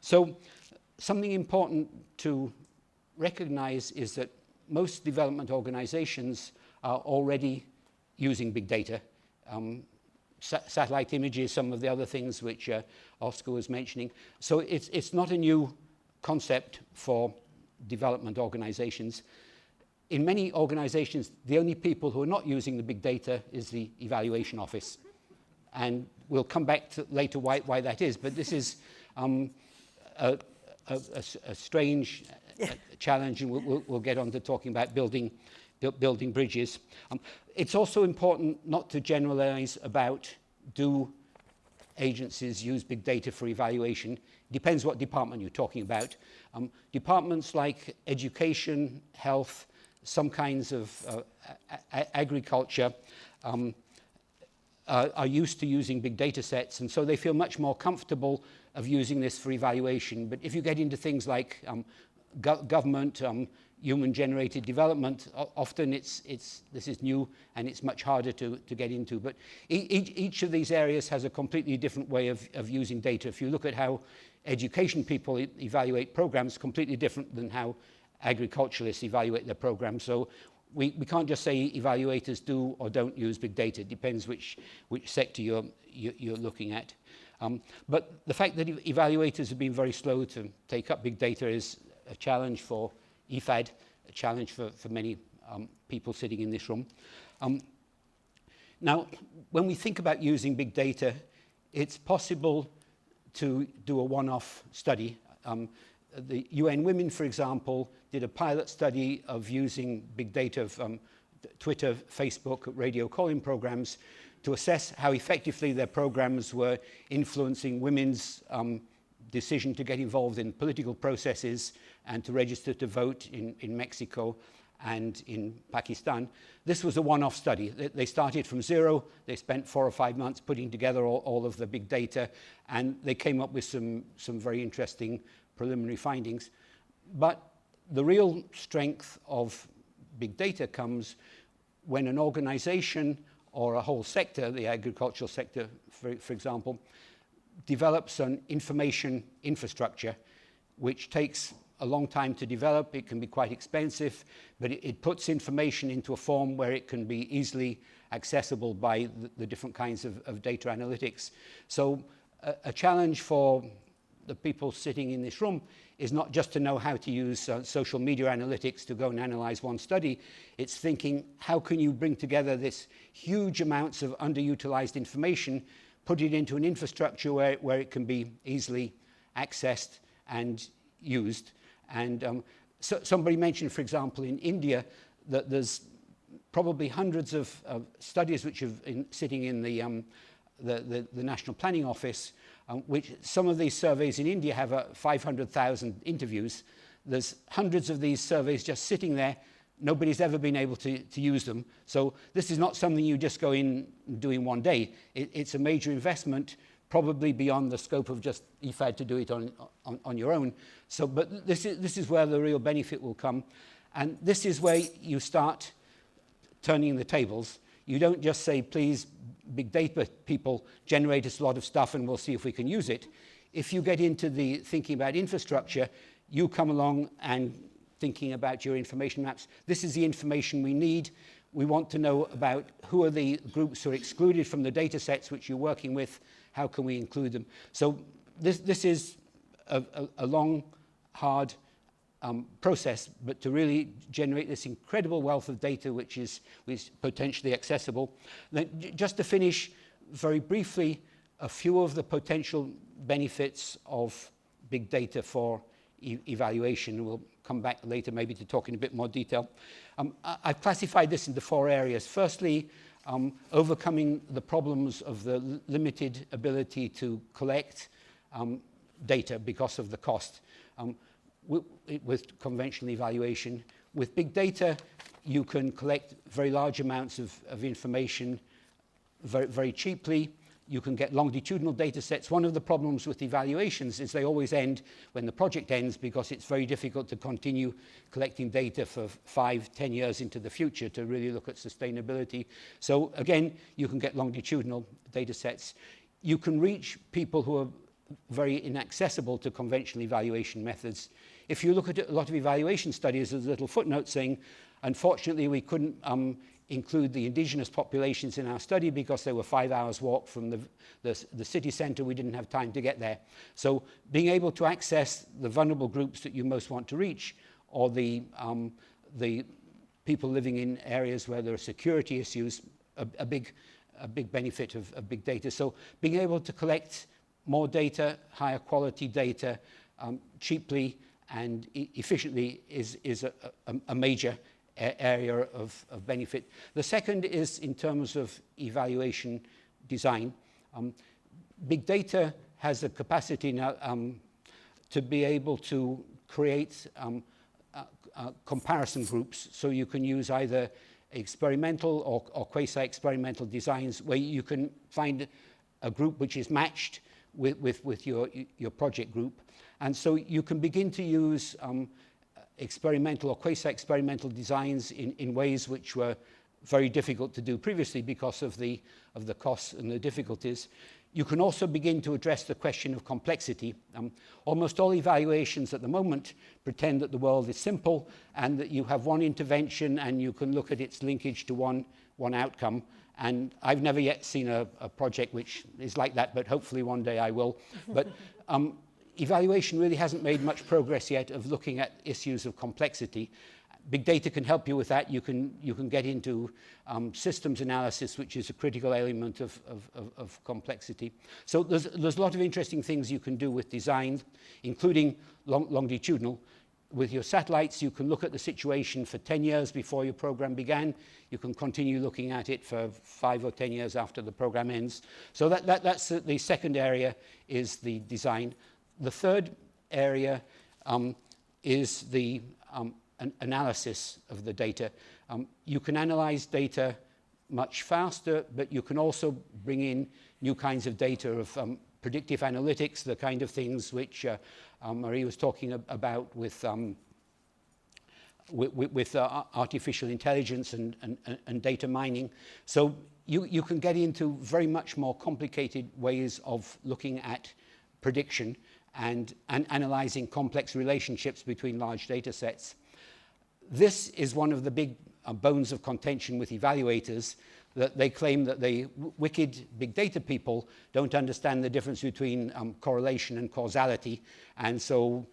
So something important to recognize is that most development organizations are already using big data. Satellite images, some of the other things which Oscar was mentioning. So it's not a new concept for development organizations. In many organizations, the only people who are not using the big data is the evaluation office. And we'll come back to later why that is. But this is a strange challenge, and we'll get on to talking about building bridges. It's also important not to generalize about do agencies use big data for evaluation. Depends what department you're talking about. Departments like education, health, some kinds of agriculture are used to using big data sets, and so they feel much more comfortable of using this for evaluation. But if you get into things like government, human-generated development, often this is new and it's much harder to get into. But each of these areas has a completely different way of using data. If you look at how education people evaluate programs, completely different than how agriculturalists evaluate their programs. So we can't just say evaluators do or don't use big data. It depends which sector you're looking at. But the fact that evaluators have been very slow to take up big data is a challenge for IFAD, a challenge for many people sitting in this room. Now, when we think about using big data, it's possible to do a one-off study. The UN Women, for example, did a pilot study of using big data from Twitter, Facebook, radio calling programs to assess how effectively their programs were influencing women's decision to get involved in political processes and to register to vote in Mexico and in Pakistan. This was a one-off study. They started from zero. They spent 4 or 5 months putting together all of the big data, and they came up with some very interesting preliminary findings. But the real strength of big data comes when an organization or a whole sector, the agricultural sector, for example, develops an information infrastructure which takes a long time to develop. It can be quite expensive, but it puts information into a form where it can be easily accessible by the different kinds of data analytics. So a challenge for the people sitting in this room is not just to know how to use social media analytics to go and analyze one study. It's thinking, how can you bring together this huge amounts of underutilized information, put it into an infrastructure where it can be easily accessed and used. And so somebody mentioned, for example, in India, that there's probably hundreds of studies which have sitting in the National Planning Office, which some of these surveys in India have 500,000 interviews. There's hundreds of these surveys just sitting there. Nobody's ever been able to use them. So this is not something you just go in and do in one day. It's a major investment, probably beyond the scope of just IFAD to do it on your own. So, but this is where the real benefit will come. And this is where you start turning the tables. You don't just say, please, big data people, generate us a lot of stuff and we'll see if we can use it. If you get into the thinking about infrastructure, you come along and thinking about your information maps. This is the information we need. We want to know about who are the groups who are excluded from the data sets which you're working with. How can we include them? So this is a long, hard process, but to really generate this incredible wealth of data which is potentially accessible. Then, just to finish very briefly, a few of the potential benefits of big data for evaluation. We'll come back later maybe to talk in a bit more detail. I've classified this into 4 areas. Firstly, overcoming the problems of the limited ability to collect data because of the cost with conventional evaluation. With big data, you can collect very large amounts of information very, very cheaply. You can get longitudinal data sets. One of the problems with evaluations is they always end when the project ends, because it's very difficult to continue collecting data for 5-10 years into the future to really look at sustainability. So again, you can get longitudinal data sets. You can reach people who are very inaccessible to conventional evaluation methods. If you look at a lot of evaluation studies, there's a little footnote saying, unfortunately, we couldn't include the indigenous populations in our study because they were 5 hours walk from the city centre. We didn't have time to get there. So being able to access the vulnerable groups that you most want to reach, or the people living in areas where there are security issues, a big benefit of big data. So being able to collect more data, higher quality data, cheaply and efficiently is a major area of benefit. The second is in terms of evaluation design. Big data has a capacity now to be able to create comparison groups. So you can use either experimental or quasi-experimental designs where you can find a group which is matched with your project group. And so you can begin to use experimental or quasi-experimental designs in ways which were very difficult to do previously because of the costs and the difficulties. You can also begin to address the question of complexity. Almost all evaluations at the moment pretend that the world is simple and that you have one intervention and you can look at its linkage to one outcome. And I've never yet seen a project which is like that, but hopefully one day I will. But evaluation really hasn't made much progress yet of looking at issues of complexity. Big data can help you with that. You can get into systems analysis, which is a critical element of complexity. So there's a lot of interesting things you can do with design, including longitudinal. With your satellites, you can look at the situation for 10 years before your program began. You can continue looking at it for 5 or 10 years after the program ends. So that's the second area, is the design. The third area is the analysis of the data. You can analyze data much faster, but you can also bring in new kinds of data of predictive analytics, the kind of things which Marie was talking about with artificial intelligence and data mining. So you can get into very much more complicated ways of looking at prediction and analyzing complex relationships between large data sets. This is one of the big bones of contention with evaluators, that they claim that the wicked big data people don't understand the difference between correlation and causality. And so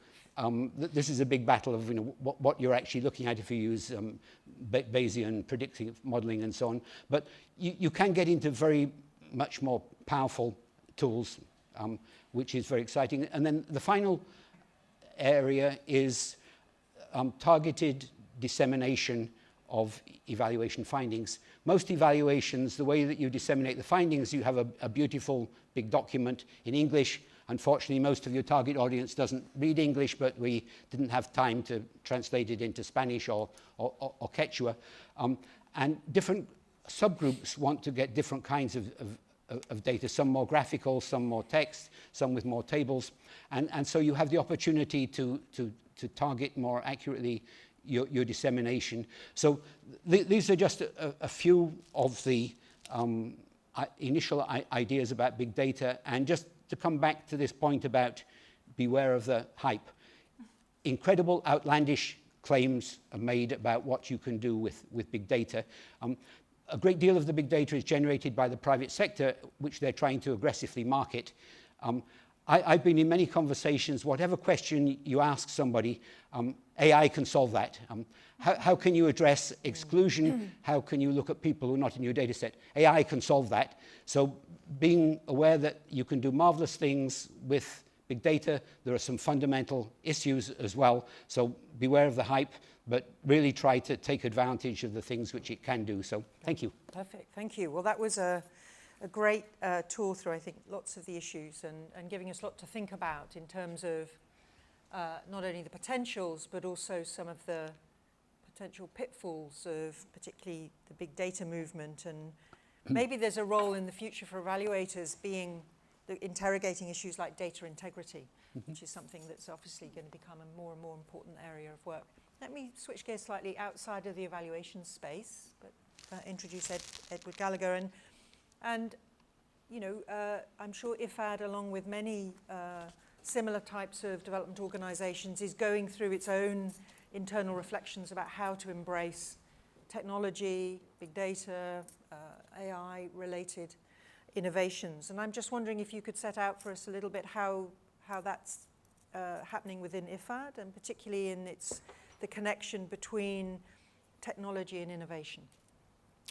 this is a big battle of what you're actually looking at if you use Bayesian predictive modeling and so on. But you can get into very much more powerful tools, which is very exciting. And then the final area is targeted dissemination of evaluation findings. Most evaluations, the way that you disseminate the findings, you have a beautiful big document in English. Unfortunately, most of your target audience doesn't read English, but we didn't have time to translate it into Spanish or Quechua. And different subgroups want to get different kinds of data, some more graphical, some more text, some with more tables. And so you have the opportunity to target more accurately your dissemination. So these are just a few of the initial ideas about big data. And just to come back to this point about beware of the hype. Incredible, outlandish claims are made about what you can do with big data. A great deal of the big data is generated by the private sector, which they're trying to aggressively market. I've been in many conversations, whatever question you ask somebody, AI can solve that. How can you address exclusion? How can you look at people who are not in your data set? AI can solve that. So being aware that you can do marvelous things with big data. There are some fundamental issues as well. So beware of the hype, but really try to take advantage of the things which it can do. So thank you.
Perfect, thank you. Well, that was a great tour through, I think, lots of the issues and giving us a lot to think about in terms of not only the potentials, but also some of the potential pitfalls of particularly the big data movement. And maybe there's a role in the future for evaluators interrogating issues like data integrity, which is something that's obviously going to become a more and more important area of work. Let me switch gears slightly outside of the evaluation space, but introduce Edward Gallagher. And you know, I'm sure IFAD, along with many similar types of development organizations, is going through its own internal reflections about how to embrace technology, big data, AI-related innovations. And I'm just wondering if you could set out for us a little bit how that's happening within IFAD, and particularly in the connection between technology and innovation.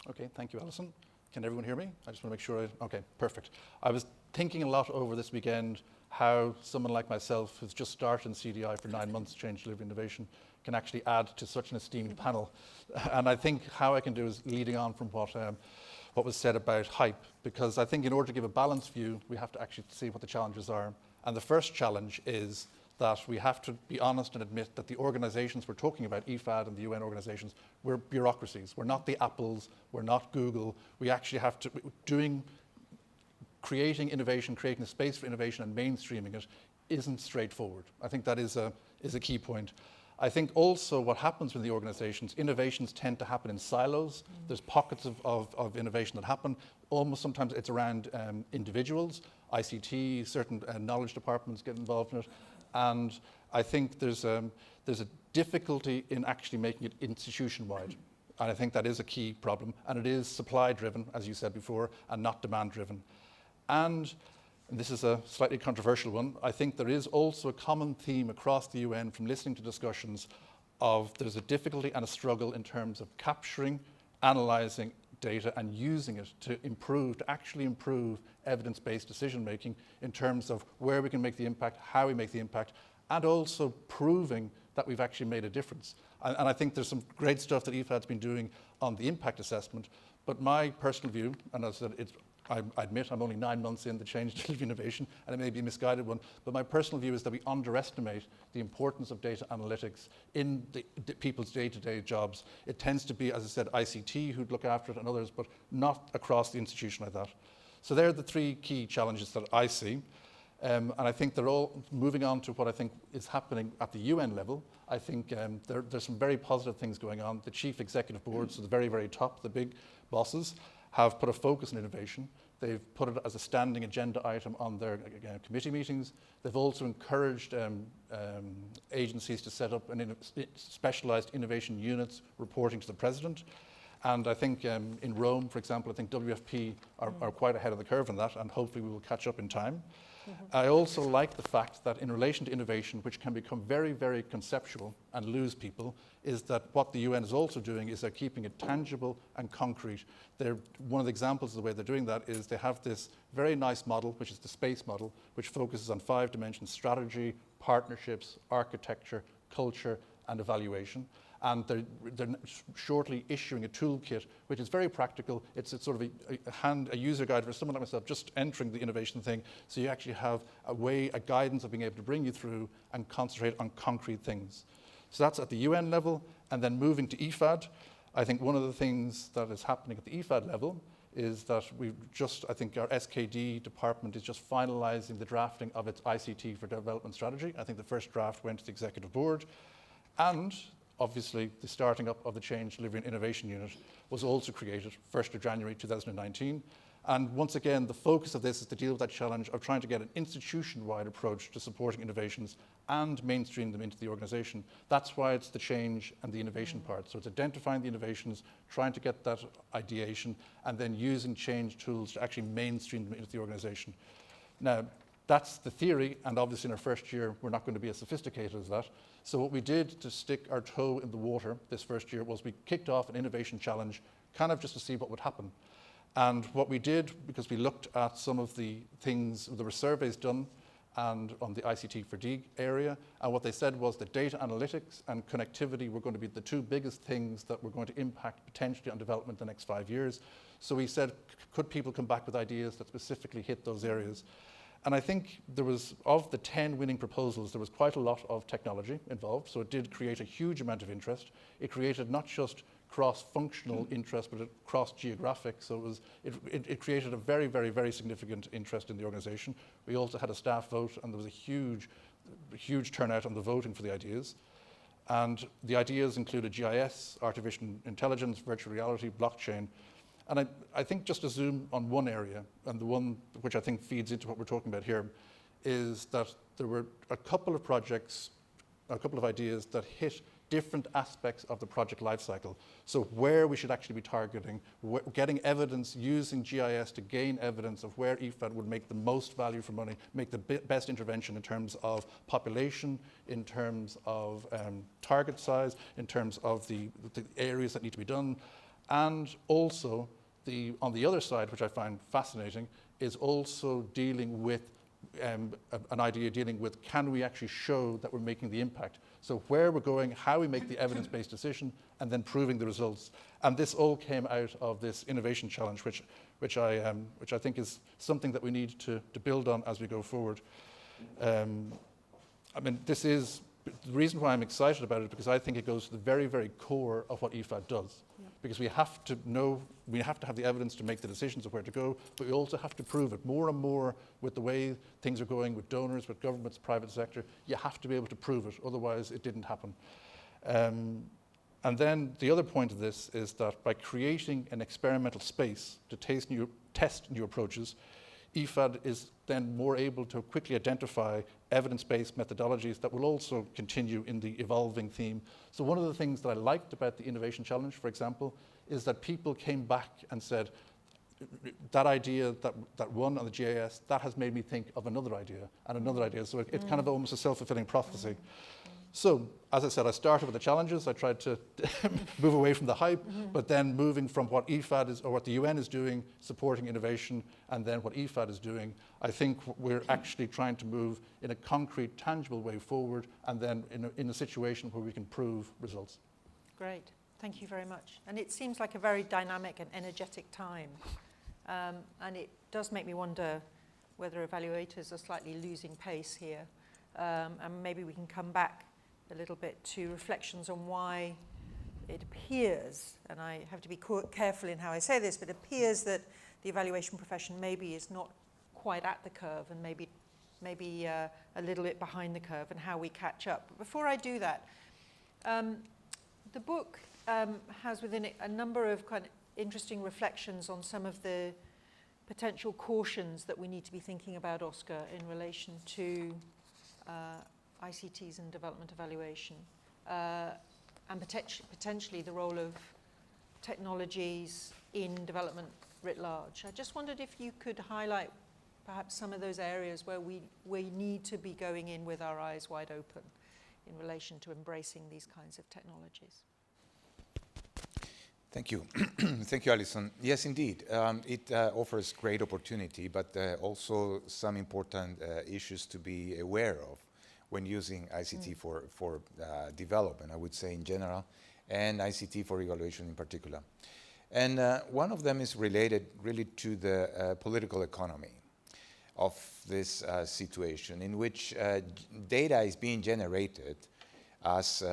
Okay, thank you, Alison. Can everyone hear me? I just want to make sure okay, perfect. I was thinking a lot over this weekend how someone like myself, who's just started in CDI for 9 months, Change Delivery Innovation, can actually add to such an esteemed panel. And I think how I can do is leading on from what was said about hype, because I think in order to give a balanced view, we have to actually see what the challenges are. And the first challenge is that we have to be honest and admit that the organizations we're talking about, IFAD and the UN organizations, we're bureaucracies. We're not the Apples, we're not Google. We actually have to, creating innovation, creating a space for innovation and mainstreaming it isn't straightforward. I think that is a key point. I think also what happens with the organizations, innovations tend to happen in silos. There's pockets of innovation that happen. Almost sometimes it's around individuals, ICT, certain knowledge departments get involved in it. And I think there's a difficulty in actually making it institution-wide. And I think that is a key problem. And it is supply-driven, as you said before, and not demand-driven. And this is a slightly controversial one, I think there is also a common theme across the UN from listening to discussions of there's a difficulty and a struggle in terms of capturing, analysing data and using it to actually improve evidence-based decision-making in terms of where we can make the impact, how we make the impact, and also proving that we've actually made a difference. And I think there's some great stuff that IFAD's been doing on the impact assessment, but my personal view, and as I said, I admit I'm only 9 months in the Change Delivery Innovation, and it may be a misguided one, but my personal view is that we underestimate the importance of data analytics in the people's day-to-day jobs. It tends to be, as I said, ICT who'd look after it and others, but not across the institution like that. So they're the 3 key challenges that I see. And I think they're all moving on to what I think is happening at the UN level. I think there's some very positive things going on. The chief executive boards, so the very, very top, the big bosses, have put a focus on innovation. They've put it as a standing agenda item on their committee meetings. They've also encouraged agencies to set up specialized innovation units reporting to the president. And I think in Rome, for example, I think WFP are quite ahead of the curve on that, and hopefully we will catch up in time. I also like the fact that in relation to innovation, which can become very, very conceptual and lose people, is that what the UN is also doing is they're keeping it tangible and concrete. One of the examples of the way they're doing that is they have this very nice model, which is the SPACE model, which focuses on 5 dimensions: strategy, partnerships, architecture, culture, and evaluation. And they're shortly issuing a toolkit, which is very practical. It's sort of a user guide for someone like myself just entering the innovation thing. So you actually have a guidance of being able to bring you through and concentrate on concrete things. So that's at the UN level. And then moving to IFAD, I think one of the things that is happening at the IFAD level is that I think our SKD department is just finalizing the drafting of its ICT for development strategy. I think the first draft went to the executive board. And obviously, the starting up of the Change Delivery and Innovation Unit was also created 1st of January 2019. And once again, the focus of this is to deal with that challenge of trying to get an institution-wide approach to supporting innovations and mainstream them into the organization. That's why it's the change and the innovation part. So it's identifying the innovations, trying to get that ideation, and then using change tools to actually mainstream them into the organization. Now, that's the theory, and obviously in our first year, we're not going to be as sophisticated as that. So what we did to stick our toe in the water this first year was we kicked off an innovation challenge, kind of just to see what would happen. And what we did, because we looked at some of the things, there were surveys done and on the ICT for D area. And what they said was that data analytics and connectivity were going to be the two biggest things that were going to impact potentially on development in the next 5 years. So we said, could people come back with ideas that specifically hit those areas? And I think there was, of the 10 winning proposals, there was quite a lot of technology involved. So it did create a huge amount of interest. It created not just cross-functional interest, but cross-geographic. So it created a very, very, very significant interest in the organization. We also had a staff vote, and there was a huge turnout on the voting for the ideas. And the ideas included GIS, artificial intelligence, virtual reality, blockchain. And I think just to zoom on one area, and the one which I think feeds into what we're talking about here, is that there were a couple of projects, a couple of ideas that hit different aspects of the project lifecycle. So where we should actually be targeting, getting evidence, using GIS to gain evidence of where IFAD would make the most value for money, make the best intervention in terms of population, in terms of target size, in terms of the areas that need to be done. And also, on the other side, which I find fascinating, is also dealing with an idea dealing with, can we actually show that we're making the impact? So where we're going, how we make the evidence-based decision, and then proving the results. And this all came out of this innovation challenge, which I think is something that we need to build on as we go forward. I mean, this is the reason why I'm excited about it, because I think it goes to the very, very core of what IFAD does. Yeah. Because we have to know, we have to have the evidence to make the decisions of where to go, but we also have to prove it more and more with the way things are going with donors, with governments, private sector. You have to be able to prove it, otherwise it didn't happen. And then the other point of this is that by creating an experimental space to test new approaches, IFAD is then more able to quickly identify evidence-based methodologies that will also continue in the evolving theme. So one of the things that I liked about the Innovation Challenge, for example, is that people came back and said, that idea that won on the GIS, that has made me think of another idea and another idea. So it's kind of almost a self-fulfilling prophecy. So, as I said, I started with the challenges. I tried to move away from the hype, but then moving from what IFAD is, or what the UN is doing, supporting innovation, and then what IFAD is doing, I think we're actually trying to move in a concrete, tangible way forward, and then in a situation where we can prove results.
Great. Thank you very much. And it seems like a very dynamic and energetic time. And it does make me wonder whether evaluators are slightly losing pace here. And maybe we can come back a little bit to reflections on why it appears, and I have to be careful in how I say this, but it appears that the evaluation profession maybe is not quite at the curve and maybe a little bit behind the curve, and how we catch up. But before I do that, the book has within it a number of kind of interesting reflections on some of the potential cautions that we need to be thinking about, Oscar, in relation to ICTs and development evaluation, and potentially the role of technologies in development writ large. I just wondered if you could highlight perhaps some of those areas where we need to be going in with our eyes wide open in relation to embracing these kinds of technologies.
Thank you. Thank you, Allison. Yes, indeed. It offers great opportunity, but also some important issues to be aware of when using ICT for development, I would say in general, and ICT for evaluation in particular. And one of them is related really to the political economy of this situation, in which data is being generated, as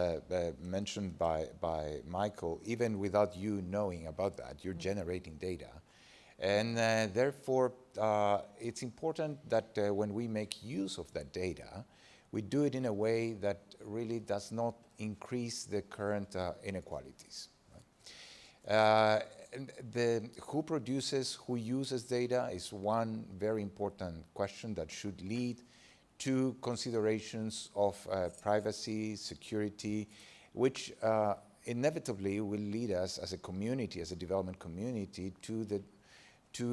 mentioned by Michael, even without you knowing about that, you're generating data. And therefore, it's important that when we make use of that data, we do it in a way that really does not increase the current inequalities. Who produces, who uses data is one very important question that should lead to considerations of privacy, security, which inevitably will lead us as a community, as a development community, to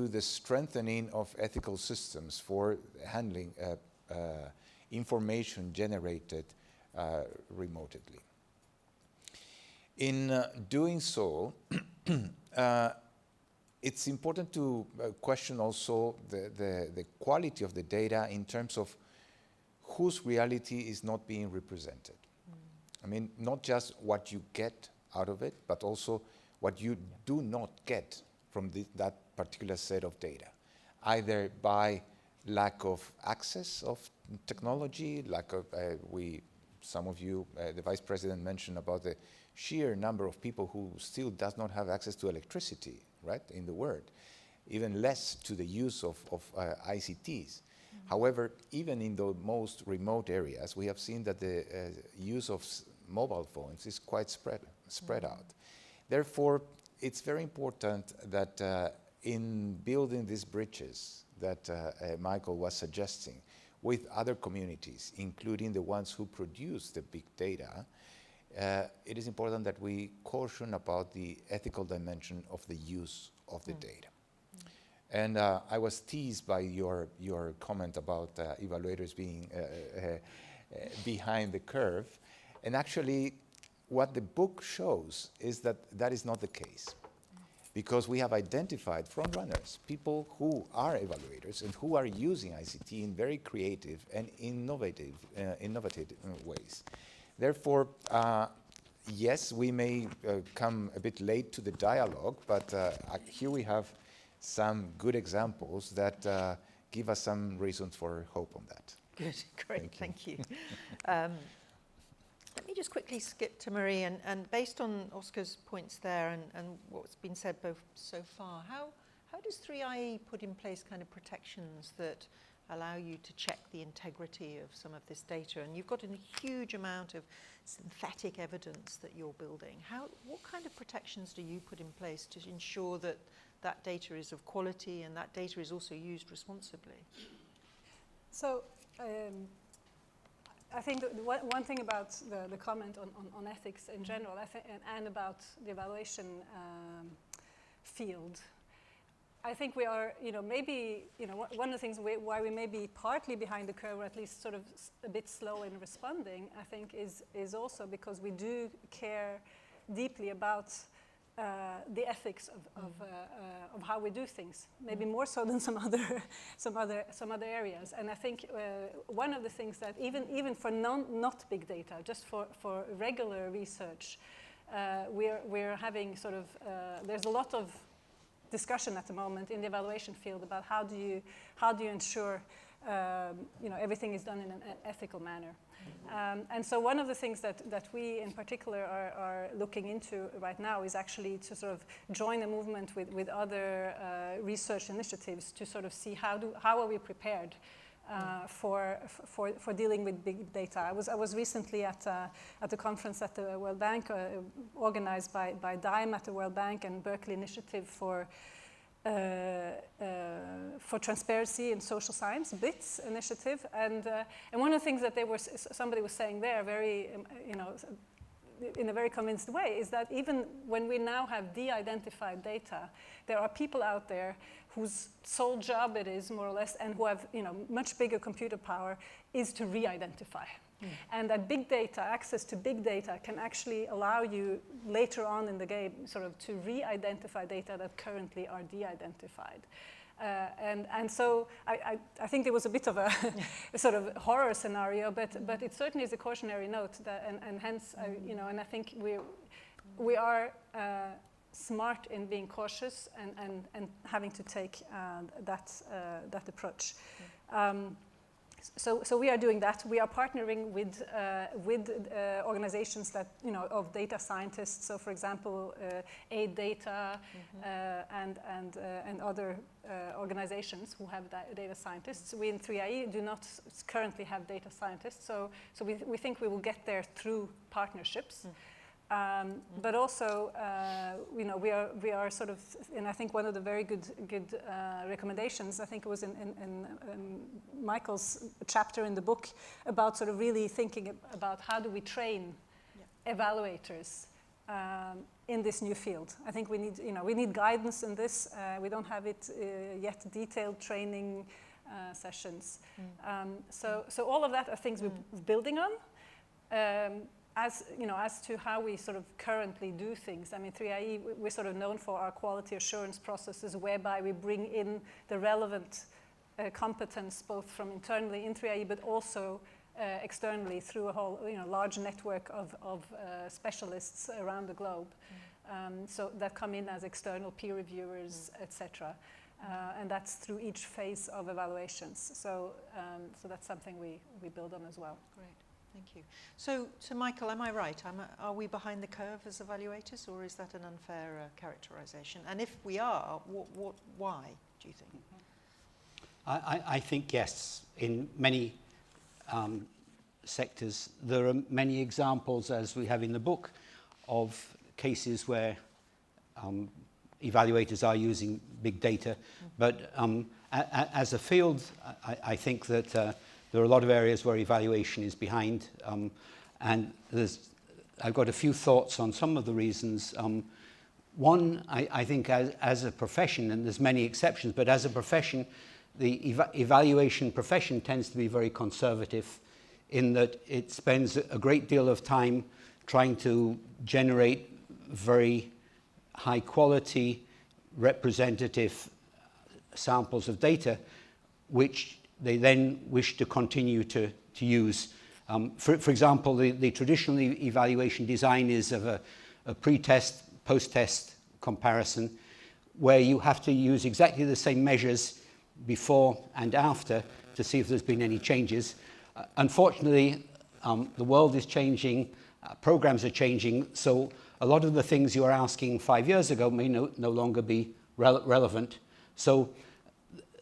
the strengthening of ethical systems for handling information generated remotely. In doing so, it's important to question also the quality of the data in terms of whose reality is not being represented. I mean, not just what you get out of it, but also what you do not get from that particular set of data, either by lack of access of technology, lack of, some of you, the Vice President mentioned about the sheer number of people who still does not have access to electricity, right, in the world, even less to the use of ICTs. However, even in the most remote areas, we have seen that the use of mobile phones is quite spread out. Therefore, it's very important that in building these bridges that Michael was suggesting with other communities, including the ones who produce the big data, it is important that we caution about the ethical dimension of the use of the data. And I was teased by your comment about evaluators being behind the curve. And actually, what the book shows is that that is not the case. Because we have identified frontrunners, people who are evaluators and who are using ICT in very creative and innovative ways. Therefore, yes, we may come a bit late to the dialogue, but here we have some good examples that give us some reasons for hope on that.
Good, great, thank you. Let me just quickly skip to Marie, and based on Oscar's points there and what's been said both so far, how does 3IE put in place kind of protections that allow you to check the integrity of some of this data? And you've got a huge amount of synthetic evidence that you're building. What kind of protections do you put in place to ensure that that data is of quality and that data is also used responsibly?
So I think one thing about the comment on ethics in general, and about the evaluation field, I think we are, maybe, one of the things why we may be partly behind the curve, or at least sort of a bit slow in responding, I think is also because we do care deeply about the ethics of how we do things, maybe more so than some other areas. And I think one of the things that even for not big data, just for regular research, we're having sort of there's a lot of discussion at the moment in the evaluation field about how do you ensure everything is done in an ethical manner. And so one of the things that we in particular are looking into right now is actually to sort of join a movement with other research initiatives to sort of see how are we prepared for dealing with big data. I was recently at a conference at the World Bank organized by DIME at the World Bank and Berkeley Initiative for Transparency in Social Science, BITS initiative, and one of the things that somebody was saying there, very in a very convinced way, is that even when we now have de-identified data, there are people out there whose sole job it is, more or less, and who have much bigger computer power, is to re-identify. And that big data, access to big data, can actually allow you later on in the game sort of to re-identify data that currently are de-identified. And so I think there was a bit of a sort of horror scenario, but it certainly is a cautionary note, and hence, and I think we are smart in being cautious and having to take that approach. So we are doing that. We are partnering with organizations that of data scientists. So, for example, Aid Data and other organizations who have data scientists. We in 3IE do not currently have data scientists. So we think we will get there through partnerships. But also, we are sort of, and I think one of the very good recommendations, I think it was in Michael's chapter in the book, about sort of really thinking about how do we train evaluators in this new field. I think we need guidance in this. We don't have it yet, detailed training sessions. So all of that are things we're building on. As to how we sort of currently do things. I mean, 3IE, we're sort of known for our quality assurance processes, whereby we bring in the relevant competence, both from internally in 3IE, but also externally through a whole, large network of specialists around the globe. So that come in as external peer reviewers, etc. And that's through each phase of evaluations. So that's something we build on as well.
Great, thank you. So Michael, am I right? Are we behind the curve as evaluators, or is that an unfair characterization? And if we are, why do you think?
I think yes. In many sectors, there are many examples, as we have in the book, of cases where evaluators are using big data. But as a field, I think that there are a lot of areas where evaluation is behind. And I've got a few thoughts on some of the reasons. One, I think as a profession, and there's many exceptions, but as a profession, the evaluation profession tends to be very conservative in that it spends a great deal of time trying to generate very high quality representative samples of data, which they then wish to continue to use. For example, the traditional evaluation design is of a pre-test, post-test comparison, where you have to use exactly the same measures before and after to see if there's been any changes. Unfortunately, the world is changing, programs are changing, so a lot of the things you were asking 5 years ago may no longer be relevant. So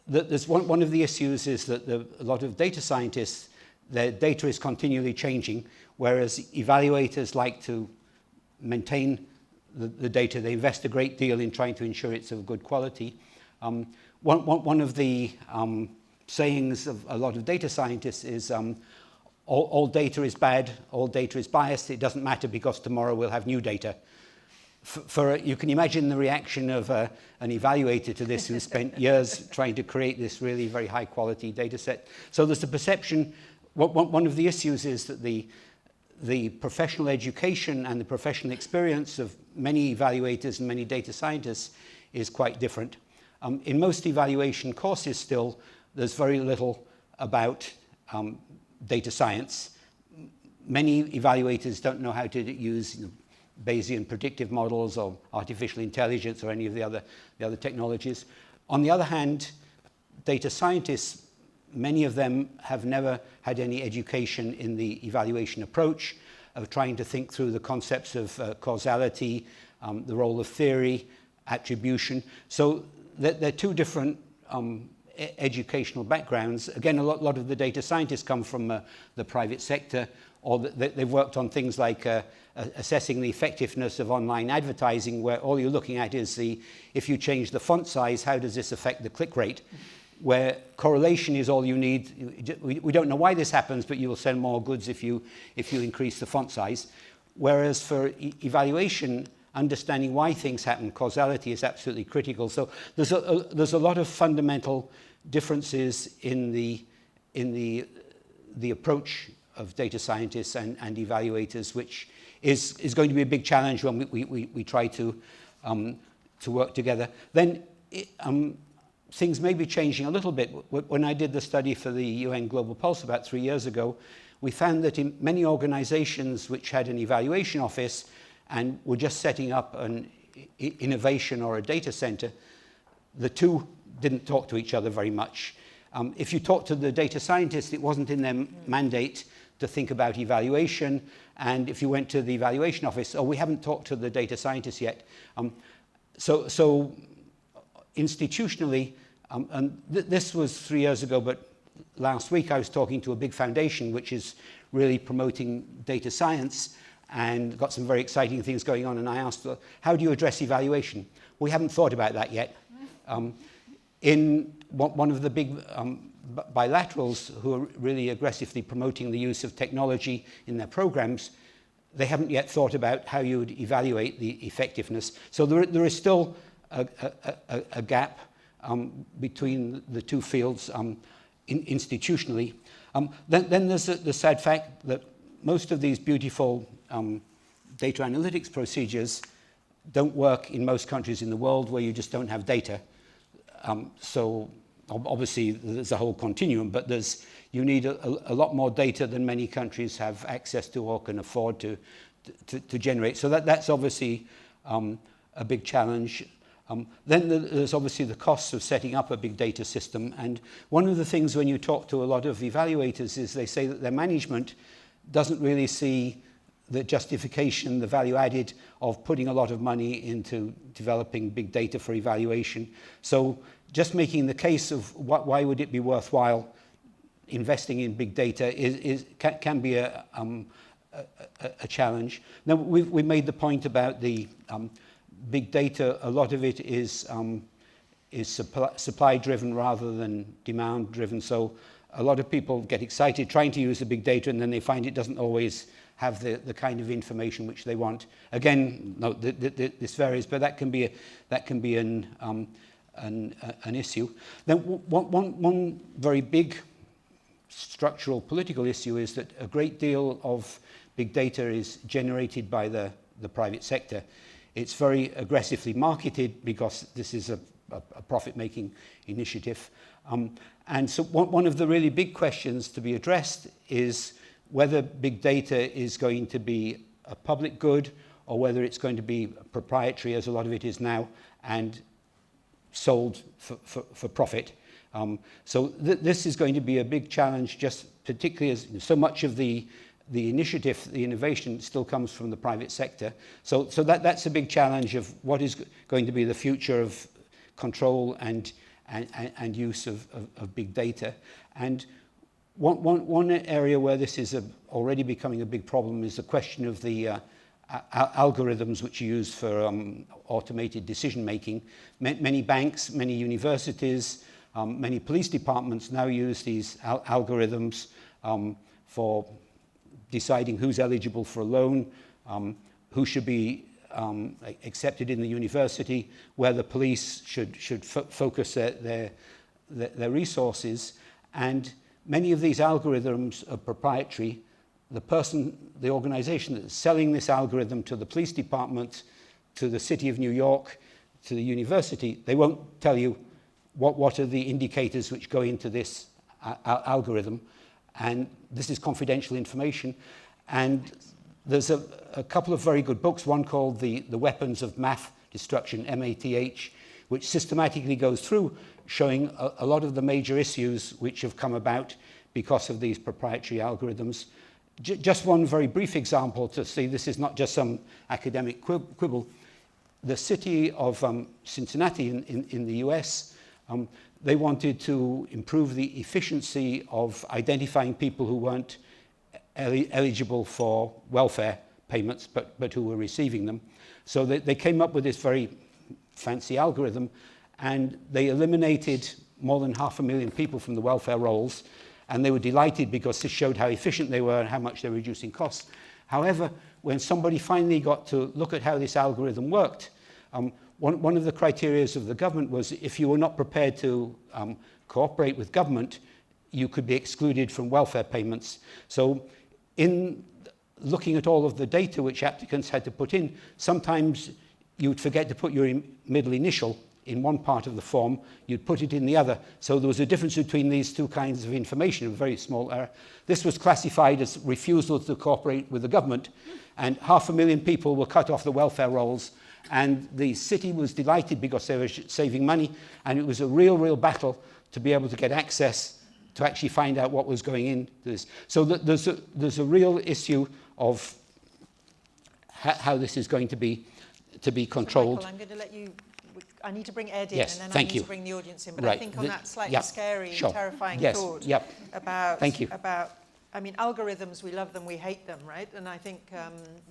there's one of the issues is that a lot of data scientists, their data is continually changing, whereas evaluators like to maintain the data. They invest a great deal in trying to ensure it's of good quality. One of the sayings of a lot of data scientists is all data is bad, all data is biased, it doesn't matter because tomorrow we'll have new data. You can imagine the reaction of an evaluator to this who spent years trying to create this really very high quality data set. So there's a perception, one of the issues is that the professional education and the professional experience of many evaluators and many data scientists is quite different. In most evaluation courses still, there's very little about data science. Many evaluators don't know how to use Bayesian predictive models or artificial intelligence or any of the other technologies. On the other hand, data scientists, many of them have never had any education in the evaluation approach of trying to think through the concepts of causality, the role of theory, attribution. So they're two different educational backgrounds. Again, a lot of the data scientists come from the private sector, or they've worked on things like assessing the effectiveness of online advertising, where all you're looking at is if you change the font size, how does this affect the click rate? Where correlation is all you need. We don't know why this happens, but you will sell more goods if you increase the font size. Whereas for evaluation, understanding why things happen, causality is absolutely critical. So there's a lot of fundamental differences in the approach of data scientists and evaluators, which is going to be a big challenge when we try to work together. Then things may be changing a little bit. When I did the study for the UN Global Pulse about 3 years ago, we found that in many organizations which had an evaluation office and were just setting up an innovation or a data center, the two didn't talk to each other very much. If you talk to the data scientists, it wasn't in their mandate to think about evaluation. And if you went to the evaluation office, we haven't talked to the data scientists yet. So institutionally, and this was 3 years ago, but last week I was talking to a big foundation which is really promoting data science and got some very exciting things going on. And I asked, how do you address evaluation? We haven't thought about that yet. In one of the big bilaterals who are really aggressively promoting the use of technology in their programs, they haven't yet thought about how you would evaluate the effectiveness. So there is still a gap between the two fields institutionally. Then there's the sad fact that most of these beautiful data analytics procedures don't work in most countries in the world where you just don't have data. So obviously there's a whole continuum, but you need a lot more data than many countries have access to or can afford to generate. So that's obviously a big challenge. Then there's obviously the costs of setting up a big data system. And one of the things when you talk to a lot of evaluators is they say that their management doesn't really see the justification, the value added of putting a lot of money into developing big data for evaluation. So just making the case of why would it be worthwhile investing in big data can be a challenge. Now, we made the point about the big data. A lot of it is supply driven rather than demand driven. So a lot of people get excited trying to use the big data, and then they find it doesn't always have the kind of information which they want. Again, no, this varies, but that can be an issue. Then one very big structural political issue is that a great deal of big data is generated by the private sector. It's very aggressively marketed because this is a profit-making initiative. And so one of the really big questions to be addressed is whether big data is going to be a public good or whether it's going to be proprietary, as a lot of it is now, and sold for profit. So this is going to be a big challenge, just particularly as so much of the initiative, the innovation still comes from the private sector. So that's a big challenge of what is going to be the future of control and use of big data. And one area where this is already becoming a big problem is the question of the algorithms which are used for automated decision making. Many banks, many universities, many police departments now use these algorithms for deciding who's eligible for a loan, who should be accepted in the university, where the police should focus their resources. And many of these algorithms are proprietary. The organization that's selling this algorithm to the police department, to the city of New York, to the university, they won't tell you what are the indicators which go into this algorithm. And this is confidential information. And there's a couple of very good books, one called The Weapons of Math Destruction, MATH, which systematically goes through showing a lot of the major issues which have come about because of these proprietary algorithms. Just one very brief example to see this is not just some academic quibble. The city of Cincinnati in the US, they wanted to improve the efficiency of identifying people who weren't eligible for welfare payments, but who were receiving them. So they came up with this very fancy algorithm, and they eliminated more than 500,000 people from the welfare rolls, and they were delighted because this showed how efficient they were and how much they were reducing costs. However, when somebody finally got to look at how this algorithm worked, one of the criteria of the government was if you were not prepared to cooperate with government, you could be excluded from welfare payments. So in looking at all of the data which applicants had to put in, sometimes you'd forget to put your middle initial in one part of the form, you'd put it in the other. So there was a difference between these two kinds of information, a very small error. This was classified as refusal to cooperate with the government, and 500,000 people were cut off the welfare rolls, and the city was delighted because they were saving money, and it was a real battle to be able to get access to actually find out what was going into this. So there's a real issue of how this is going to be controlled.
So Michael, I'm going to let you. I need to bring Ed in,
Yes,
and then
thank
I need
you.
to bring the audience in. But
Right.
I think on that slightly scary,
sure.
terrifying
Yes,
thought
yep. Thank you.
about, I mean, algorithms, we love them, we hate them, right? And I think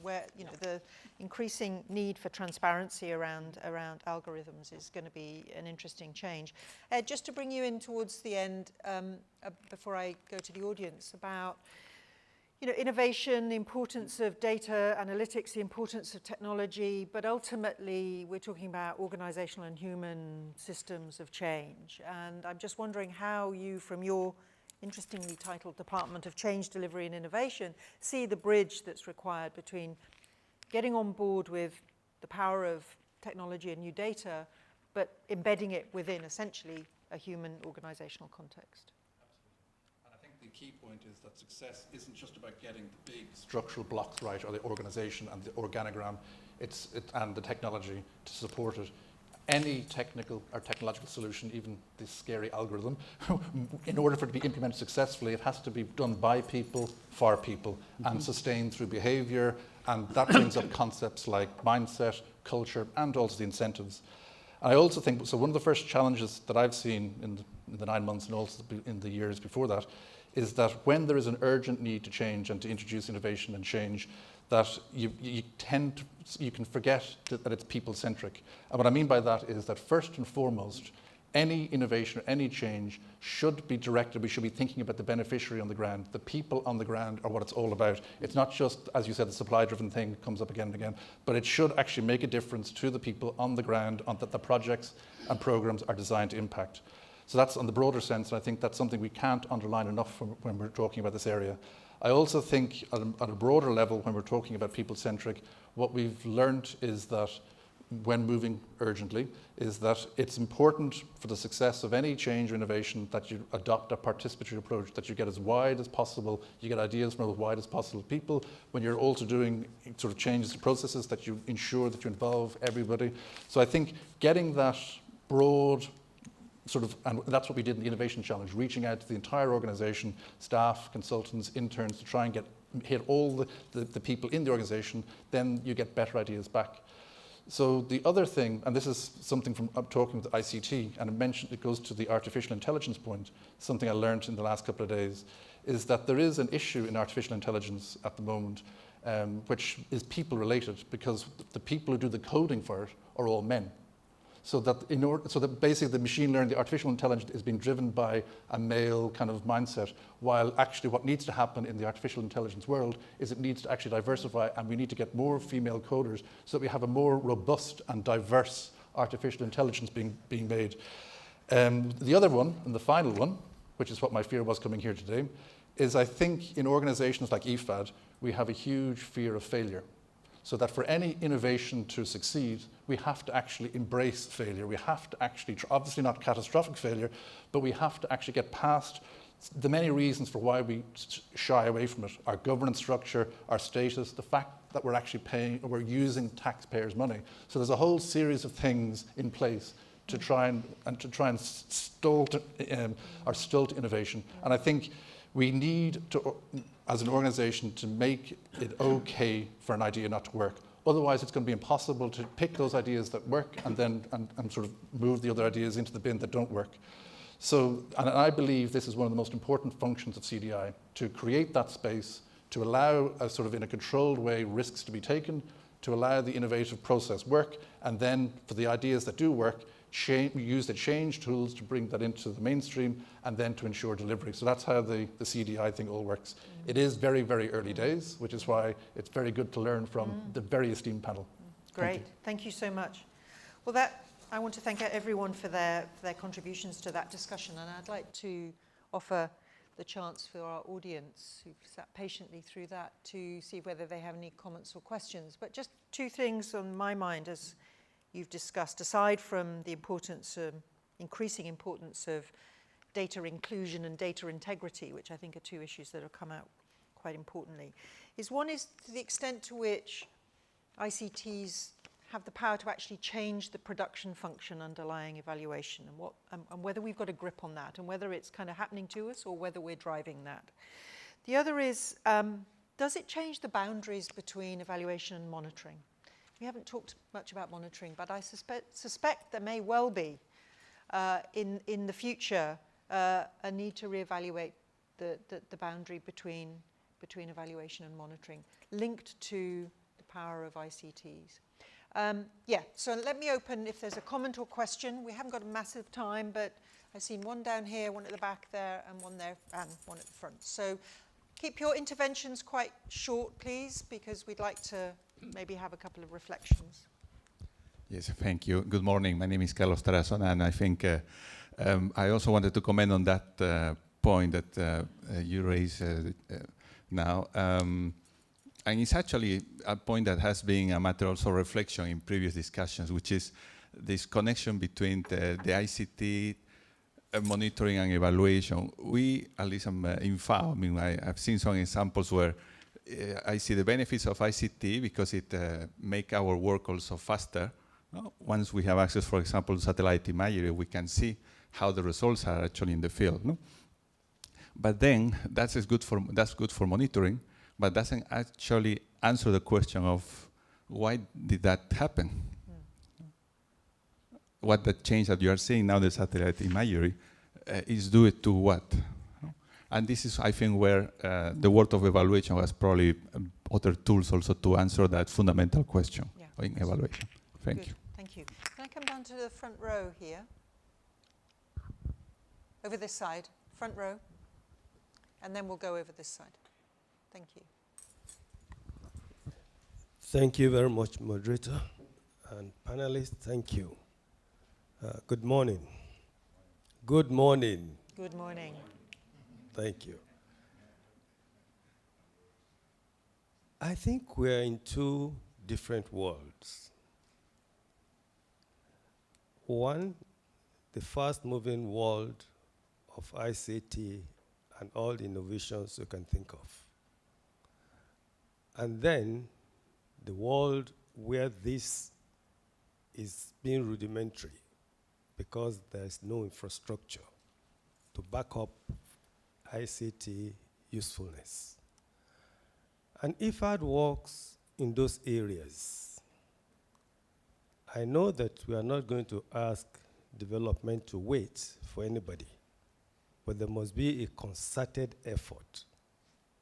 where the increasing need for transparency around algorithms is going to be an interesting change. Ed, just to bring you in towards the end, before I go to the audience, about innovation, the importance of data analytics, the importance of technology, but ultimately we're talking about organizational and human systems of change. And I'm just wondering how you, from your interestingly titled Department of Change, Delivery and Innovation, see the bridge that's required between getting on board with the power of technology and new data, but embedding it within essentially a human organizational context.
And I think key point is that success isn't just about getting the big structural blocks right, or the organization and the organogram, and the technology to support it. Any technical or technological solution, even this scary algorithm, in order for it to be implemented successfully, it has to be done by people, for people, and sustained through behavior, and that brings up concepts like mindset, culture, and also the incentives. I also think, so one of the first challenges that I've seen in the 9 months and also in the years before that, is that when there is an urgent need to change and to introduce innovation and change, that you can forget that it's people-centric. And what I mean by that is that first and foremost, any innovation or any change should be directed, we should be thinking about the beneficiary on the ground. The people on the ground are what it's all about. It's not just, as you said, the supply-driven thing comes up again and again, but it should actually make a difference to the people on the ground that the projects and programs are designed to impact. So that's on the broader sense, and I think that's something we can't underline enough when we're talking about this area. I also think at a broader level, when we're talking about people-centric, what we've learned is that when moving urgently, is that it's important for the success of any change or innovation that you adopt a participatory approach, that you get as wide as possible, you get ideas from as wide as possible people. When you're also doing sort of changes to processes, that you ensure that you involve everybody. So I think getting that broad sort of, and that's what we did in the Innovation Challenge, reaching out to the entire organization, staff, consultants, interns, to try and hit all the people in the organization, then you get better ideas back. So the other thing, and this is something from talking with ICT, and it goes to the artificial intelligence point, something I learned in the last couple of days, is that there is an issue in artificial intelligence at the moment, which is people related, because the people who do the coding for it are all men. So that basically the machine learning, the artificial intelligence is being driven by a male kind of mindset, while actually what needs to happen in the artificial intelligence world is it needs to actually diversify, and we need to get more female coders so that we have a more robust and diverse artificial intelligence being made. The other one, and the final one, which is what my fear was coming here today, is I think in organizations like IFAD, we have a huge fear of failure. So that for any innovation to succeed, we have to actually embrace failure. We have to actually, obviously not catastrophic failure, but we have to actually get past the many reasons for why we shy away from it. Our governance structure, our status, the fact that we're actually we're using taxpayers' money. So there's a whole series of things in place to try and stunt innovation. And I think we need to, as an organization, to make it okay for an idea not to work. Otherwise, it's going to be impossible to pick those ideas that work and then and sort of move the other ideas into the bin that don't work. So, and I believe this is one of the most important functions of CDI, to create that space, to allow, sort of in a controlled way, risks to be taken, to allow the innovative process work, and then for the ideas that do work, use the change tools to bring that into the mainstream, and then to ensure delivery. So that's how the CDI thing all works. It is very, very early days, which is why it's very good to learn from the very esteemed panel.
Great, thank you so much. Well, I want to thank everyone for their contributions to that discussion, and I'd like to offer the chance for our audience who've sat patiently through that to see whether they have any comments or questions. But just two things on my mind as you've discussed, aside from the importance, increasing importance of data inclusion and data integrity, which I think are two issues that have come out quite importantly, one is to the extent to which ICTs have the power to actually change the production function underlying evaluation, and whether we've got a grip on that, and whether it's kind of happening to us or whether we're driving that. The other is, does it change the boundaries between evaluation and monitoring? We haven't talked much about monitoring, but I suspect there may well be, in the future, a need to reevaluate the boundary between evaluation and monitoring, linked to the power of ICTs. So let me open if there's a comment or question. We haven't got a massive time, but I've seen one down here, one at the back there, and one there, and one at the front. So keep your interventions quite short, please, because we'd like to maybe have a couple of reflections.
Yes, thank you. Good morning. My name is Carlos Tarazona, and I think I also wanted to comment on that point that you raised now. And it's actually a point that has been a matter also of reflection in previous discussions, which is this connection between the ICT monitoring and evaluation, we, at least in FAO, I mean, I've seen some examples where I see the benefits of ICT because it make our work also faster. No? Once we have access, for example, to satellite imagery, we can see how the results are actually in the field. No? But then that's good for monitoring, but doesn't actually answer the question of why did that happen? What the change that you are seeing now, the satellite imagery, is due to what? And this is, I think, where the world of evaluation has probably other tools also to answer that fundamental question in evaluation. Thank you.
Thank you. Can I come down to the front row here? Over this side, front row. And then we'll go over this side. Thank you.
Thank you very much, moderator and panelists. Thank you. Good morning. Good morning.
Good morning.
Thank you. I think we're in two different worlds. One, the fast-moving world of ICT and all the innovations you can think of. And then the world where this is being rudimentary because there's no infrastructure to back up ICT usefulness. And IFAD works in those areas. I know that we are not going to ask development to wait for anybody, but there must be a concerted effort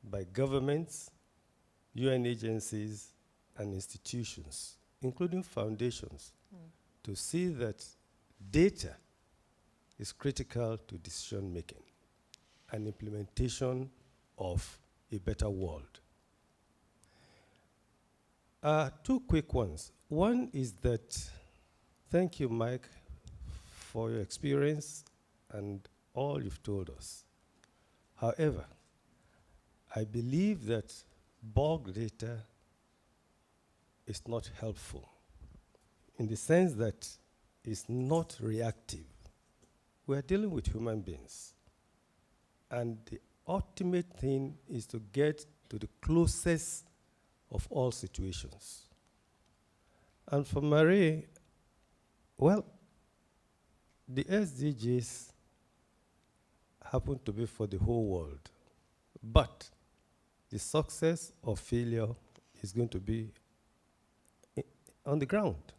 by governments, UN agencies, and institutions, including foundations, to see that data is critical to decision making and implementation of a better world. Two quick ones. One is that, thank you, Mike, for your experience and all you've told us. However, I believe that bulk data is not helpful in the sense that it's not reactive. We're dealing with human beings. And the ultimate thing is to get to the closest of all situations. And for Marie, well, the SDGs happen to be for the whole world. But the success or failure is going to be on the ground.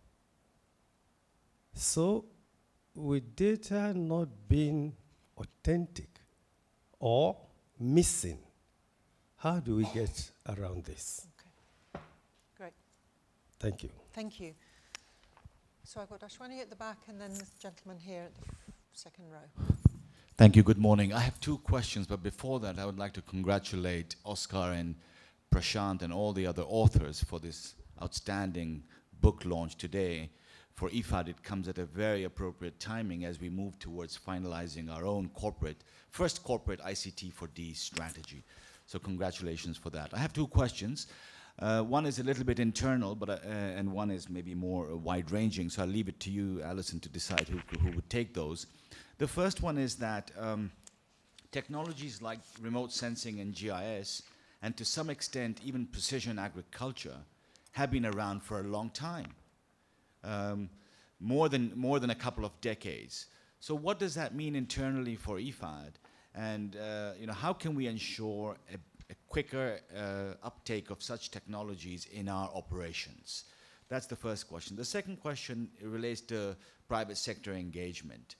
So, with data not being authentic or missing, how do we get around this?
Okay. Great.
Thank you.
Thank you. So I've got Ashwani at the back and then this gentleman here at the second row.
Thank you. Good morning. I have two questions, but before that, I would like to congratulate Oscar and Prashant and all the other authors for this outstanding book launch today. For IFAD, it comes at a very appropriate timing as we move towards finalizing our own first corporate ICT for D strategy. So congratulations for that. I have two questions. One is a little bit internal, and one is maybe more wide-ranging, so I'll leave it to you, Allison, to decide who would take those. The first one is that technologies like remote sensing and GIS, and to some extent even precision agriculture, have been around for a long time. More than a couple of decades. So what does that mean internally for IFAD? And how can we ensure a quicker uptake of such technologies in our operations? That's the first question. The second question relates to private sector engagement.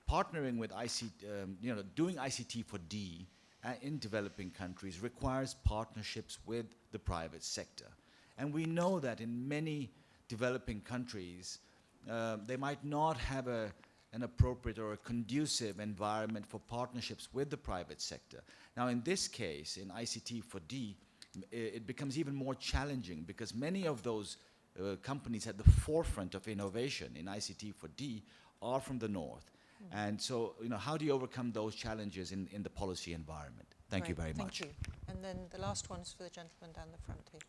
Partnering with ICT, doing ICT for D in developing countries requires partnerships with the private sector. And we know that in many developing countries, they might not have an appropriate or a conducive environment for partnerships with the private sector. Now, in this case, in ICT for D, it becomes even more challenging because many of those companies at the forefront of innovation in ICT for D are from the north. Mm-hmm. And so, how do you overcome those challenges in the policy environment? Thank you very much.
Thank you. And then the last one's for the gentleman down the front here.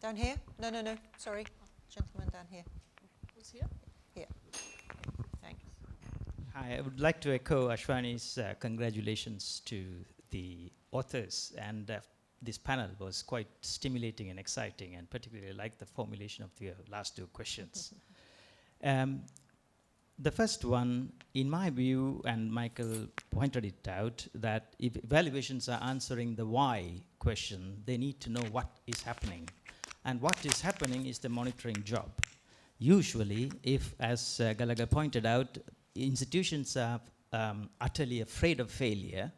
Down here? No, sorry. Gentleman down here.
Who's here?
Here. Thanks.
Hi, I would like to echo Ashwani's congratulations to the authors, and this panel was quite stimulating and exciting, and particularly like the formulation of the last two questions. The first one, in my view, and Michael pointed it out, that if evaluations are answering the why question, they need to know what is happening. And what is happening is the monitoring job. Usually, if, as Gallagher pointed out, institutions are utterly afraid of failure,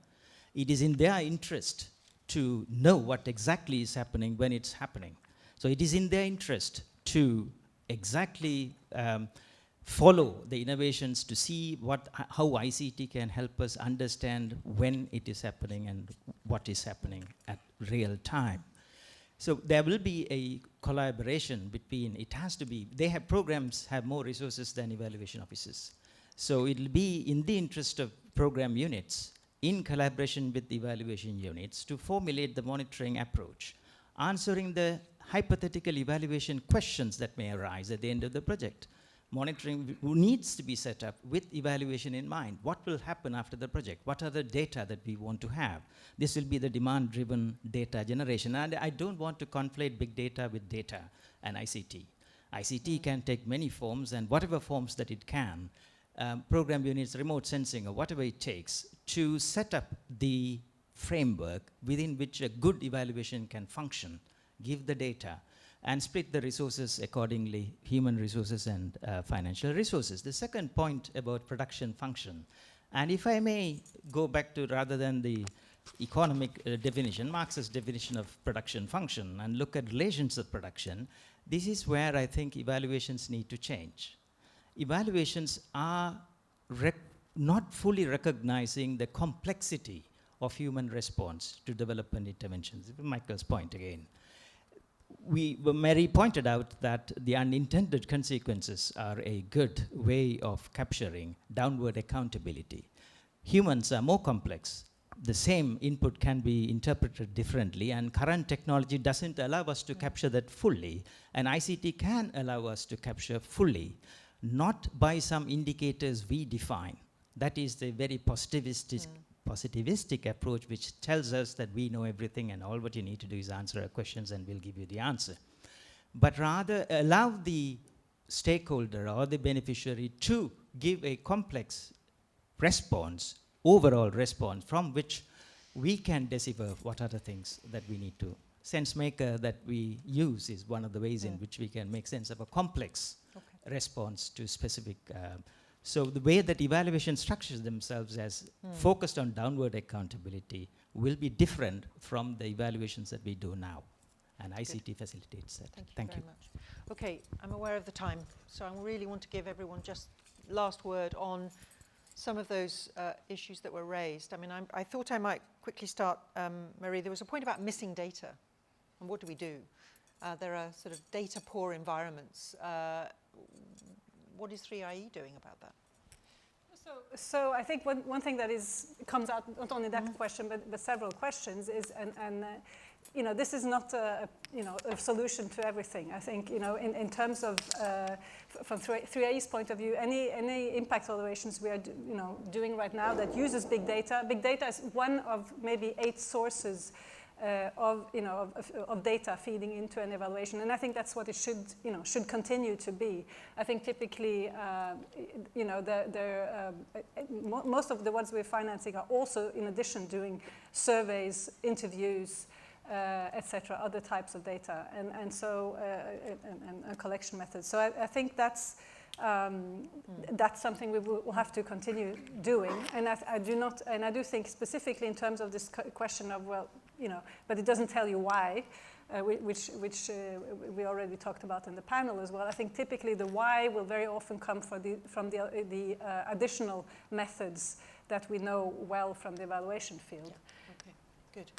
it is in their interest to know what exactly is happening when it's happening. So it is in their interest to exactly follow the innovations to see how ICT can help us understand when it is happening and what is happening at real time. So there will be a collaboration between, programs have more resources than evaluation offices. So it'll be in the interest of program units, in collaboration with the evaluation units, to formulate the monitoring approach, answering the hypothetical evaluation questions that may arise at the end of the project. Monitoring needs to be set up with evaluation in mind. What will happen after the project? What are the data that we want to have? This will be the demand-driven data generation. And I don't want to conflate big data with data and ICT. ICT can take many forms, and whatever forms that it can, program units, remote sensing, or whatever it takes to set up the framework within which a good evaluation can function, give the data, and split the resources accordingly, human resources and financial resources. The second point about production function, and if I may go back to, rather than the economic definition, Marx's definition of production function, and look at relations of production, this is where I think evaluations need to change. Evaluations are not fully recognizing the complexity of human response to development interventions. Michael's point again. Mary pointed out that the unintended consequences are a good way of capturing downward accountability. Humans are more complex. The same input can be interpreted differently, and current technology doesn't allow us to capture that fully, and ICT can allow us to capture fully, not by some indicators we define. That is the very positivistic approach, which tells us that we know everything and all what you need to do is answer our questions and we'll give you the answer. But rather allow the stakeholder or the beneficiary to give a complex response, overall response, from which we can decipher what are the things that we need to. Sense maker that we use is one of the ways in which we can make sense of a complex response to specific. So the way that evaluation structures themselves as focused on downward accountability will be different from the evaluations that we do now. And ICT facilitates that.
Thank you very much. Okay, I'm aware of the time, so I really want to give everyone just last word on some of those issues that were raised. I mean, I thought I might quickly start, Marie, there was a point about missing data. And what do we do? There are sort of data poor environments. What is 3IE doing about that?
So I think one thing that comes out, not only that question, but several questions is, you know, this is not a solution to everything. I think, you know, in terms of, from 3IE's point of view, any impact evaluations we are doing right now that uses big data. Big data is one of maybe 8 sources of data feeding into an evaluation, and I think that's what it should continue to be. I think typically, most of the ones we're financing are also, in addition, doing surveys, interviews, etc., other types of data, and collection methods. So I think that's something we will have to continue doing, and I do think specifically in terms of this question of, well, but it doesn't tell you why, which we already talked about in the panel as well. I think typically the why will very often come from the additional methods that we know well from the evaluation field.
Yeah. Okay, good.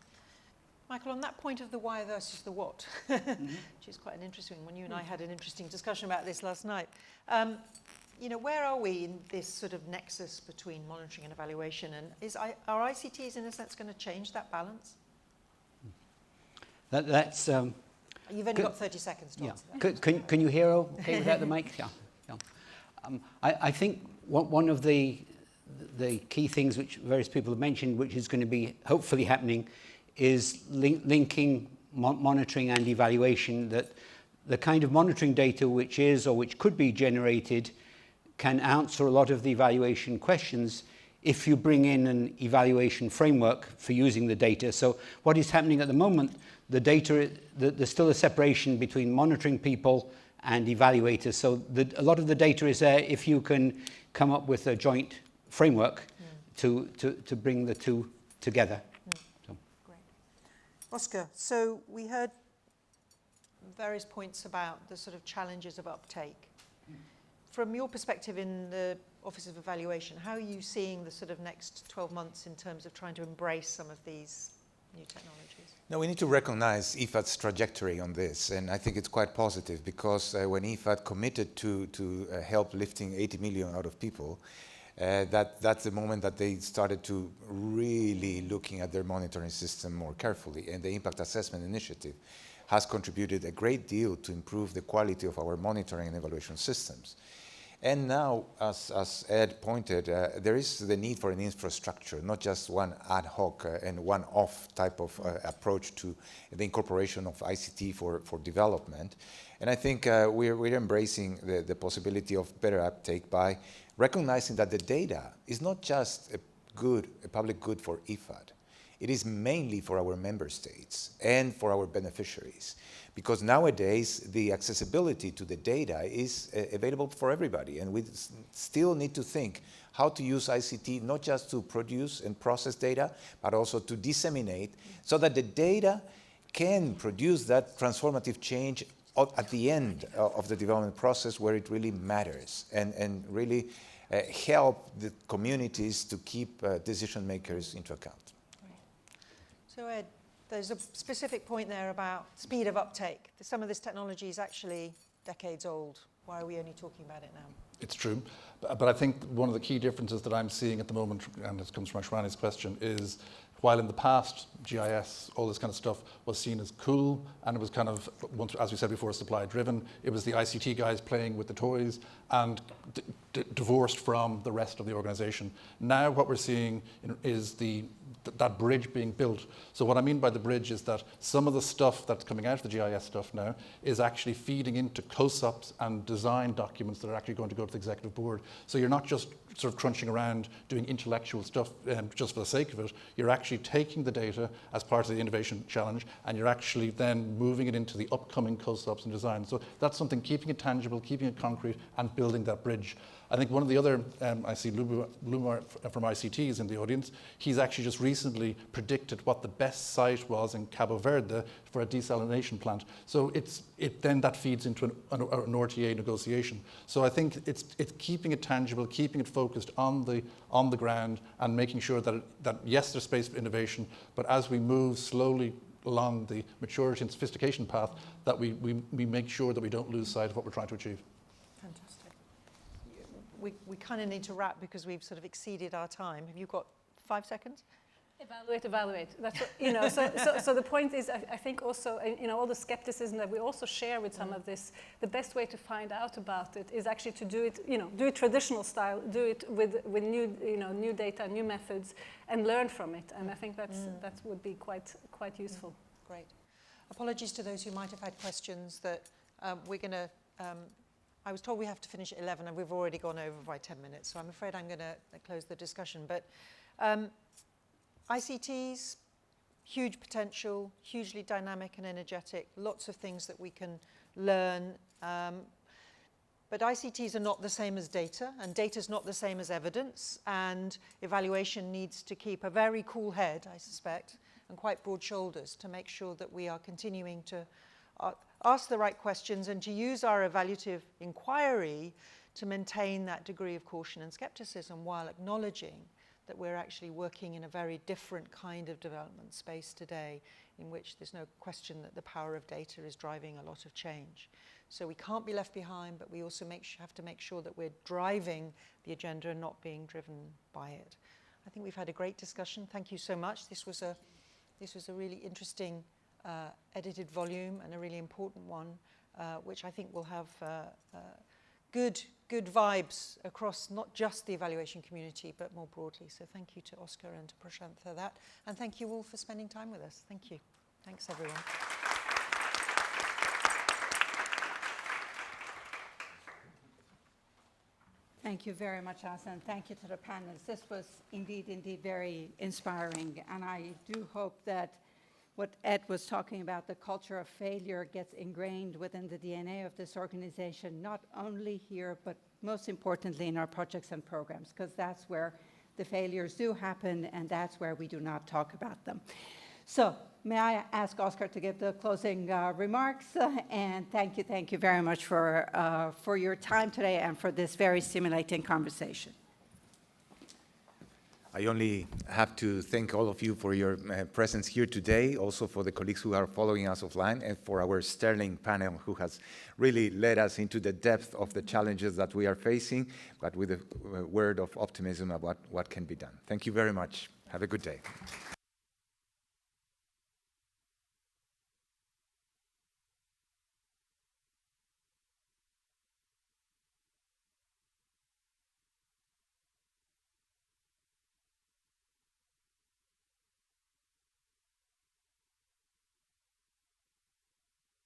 Michael, on that point of the why versus the what, which is quite an interesting one. You and I had an interesting discussion about this last night. Where are we in this sort of nexus between monitoring and evaluation? And are ICTs, in a sense, going to change that balance?
That's.
You've only got 30 seconds to answer that.
Can you hear okay without the mic? Yeah. I think one of the the key things which various people have mentioned, which is going to be hopefully happening, is linking monitoring and evaluation, that the kind of monitoring data which is or which could be generated can answer a lot of the evaluation questions if you bring in an evaluation framework for using the data. So what is happening at the moment, the data, there's still a separation between monitoring people and evaluators. So a lot of the data is there if you can come up with a joint framework to bring the two together. So.
Great. Oscar, so we heard various points about the sort of challenges of uptake. From your perspective in the Office of Evaluation, how are you seeing the sort of next 12 months in terms of trying to embrace some of these new technologies?
Now, we need to recognize IFAD's trajectory on this, and I think it's quite positive, because when IFAD committed to help lifting 80 million out of people, that's the moment that they started to really looking at their monitoring system more carefully, and the Impact Assessment Initiative has contributed a great deal to improve the quality of our monitoring and evaluation systems. And now, as Ed pointed, there is the need for an infrastructure, not just one ad hoc and one-off type of approach to the incorporation of ICT for development. And I think we're embracing the possibility of better uptake by recognizing that the data is not just a public good for IFAD. It is mainly for our member states and for our beneficiaries, because nowadays the accessibility to the data is available for everybody, and we still need to think how to use ICT not just to produce and process data, but also to disseminate, so that the data can produce that transformative change at the end of the development process where it really matters, and really help the communities to keep decision makers into account.
So Ed, there's a specific point there about speed of uptake. Some of this technology is actually decades old. Why are we only talking about it now?
It's true. But I think one of the key differences that I'm seeing at the moment, and this comes from Ashwani's question, is while in the past, GIS, all this kind of stuff was seen as cool, and it was kind of, as we said before, supply driven. It was the ICT guys playing with the toys and divorced from the rest of the organization. Now what we're seeing is that bridge being built. So what I mean by the bridge is that some of the stuff that's coming out of the GIS stuff now is actually feeding into COSUPs and design documents that are actually going to go to the executive board. So you're not just sort of crunching around doing intellectual stuff just for the sake of it. You're actually taking the data as part of the innovation challenge, and you're actually then moving it into the upcoming COSUPs and design. So that's something, keeping it tangible, keeping it concrete, and building that bridge. I think one of the other, I see Lumar from ICT is in the audience. He's actually just recently predicted what the best site was in Cabo Verde for a desalination plant. So then that feeds into an RTA negotiation. So I think it's keeping it tangible, keeping it focused on the ground, and making sure that yes, there's space for innovation, but as we move slowly along the maturity and sophistication path, that we make sure that we don't lose sight of what we're trying to achieve.
Fantastic. We kind of need to wrap because we've sort of exceeded our time. Have you got 5 seconds?
Evaluate. That's what, so the point is, I think also, all the skepticism that we also share with some of this, the best way to find out about it is actually to do it, do it traditional style, do it with new, new data, new methods, and learn from it. And I think that would be quite useful.
Great. Apologies to those who might have had questions that we're going to. I was told we have to finish at 11, and we've already gone over by 10 minutes, so I'm afraid I'm going to close the discussion. But ICTs, huge potential, hugely dynamic and energetic, lots of things that we can learn. But ICTs are not the same as data, and data is not the same as evidence, and evaluation needs to keep a very cool head, I suspect, and quite broad shoulders to make sure that we are continuing to ask the right questions and to use our evaluative inquiry to maintain that degree of caution and skepticism while acknowledging that we're actually working in a very different kind of development space today, in which there's no question that the power of data is driving a lot of change. So we can't be left behind, but we also have to make sure that we're driving the agenda and not being driven by it. I think we've had a great discussion. Thank you so much. This was a really interesting edited volume and a really important one, which I think will have good good vibes across not just the evaluation community, but more broadly. So thank you to Oscar and to Prashant for that. And thank you all for spending time with us. Thank you. Thanks, everyone.
Thank you very much, Allison. Thank you to the panelists. This was indeed very inspiring. And I do hope that what Ed was talking about, the culture of failure, gets ingrained within the DNA of this organization, not only here, but most importantly in our projects and programs, because that's where the failures do happen, and that's where we do not talk about them. So may I ask Oscar to give the closing remarks? And thank you very much for your time today and for this very stimulating conversation.
I only have to thank all of you for your presence here today, also for the colleagues who are following us offline, and for our sterling panel who has really led us into the depth of the challenges that we are facing, but with a word of optimism about what can be done. Thank you very much. Have a good day.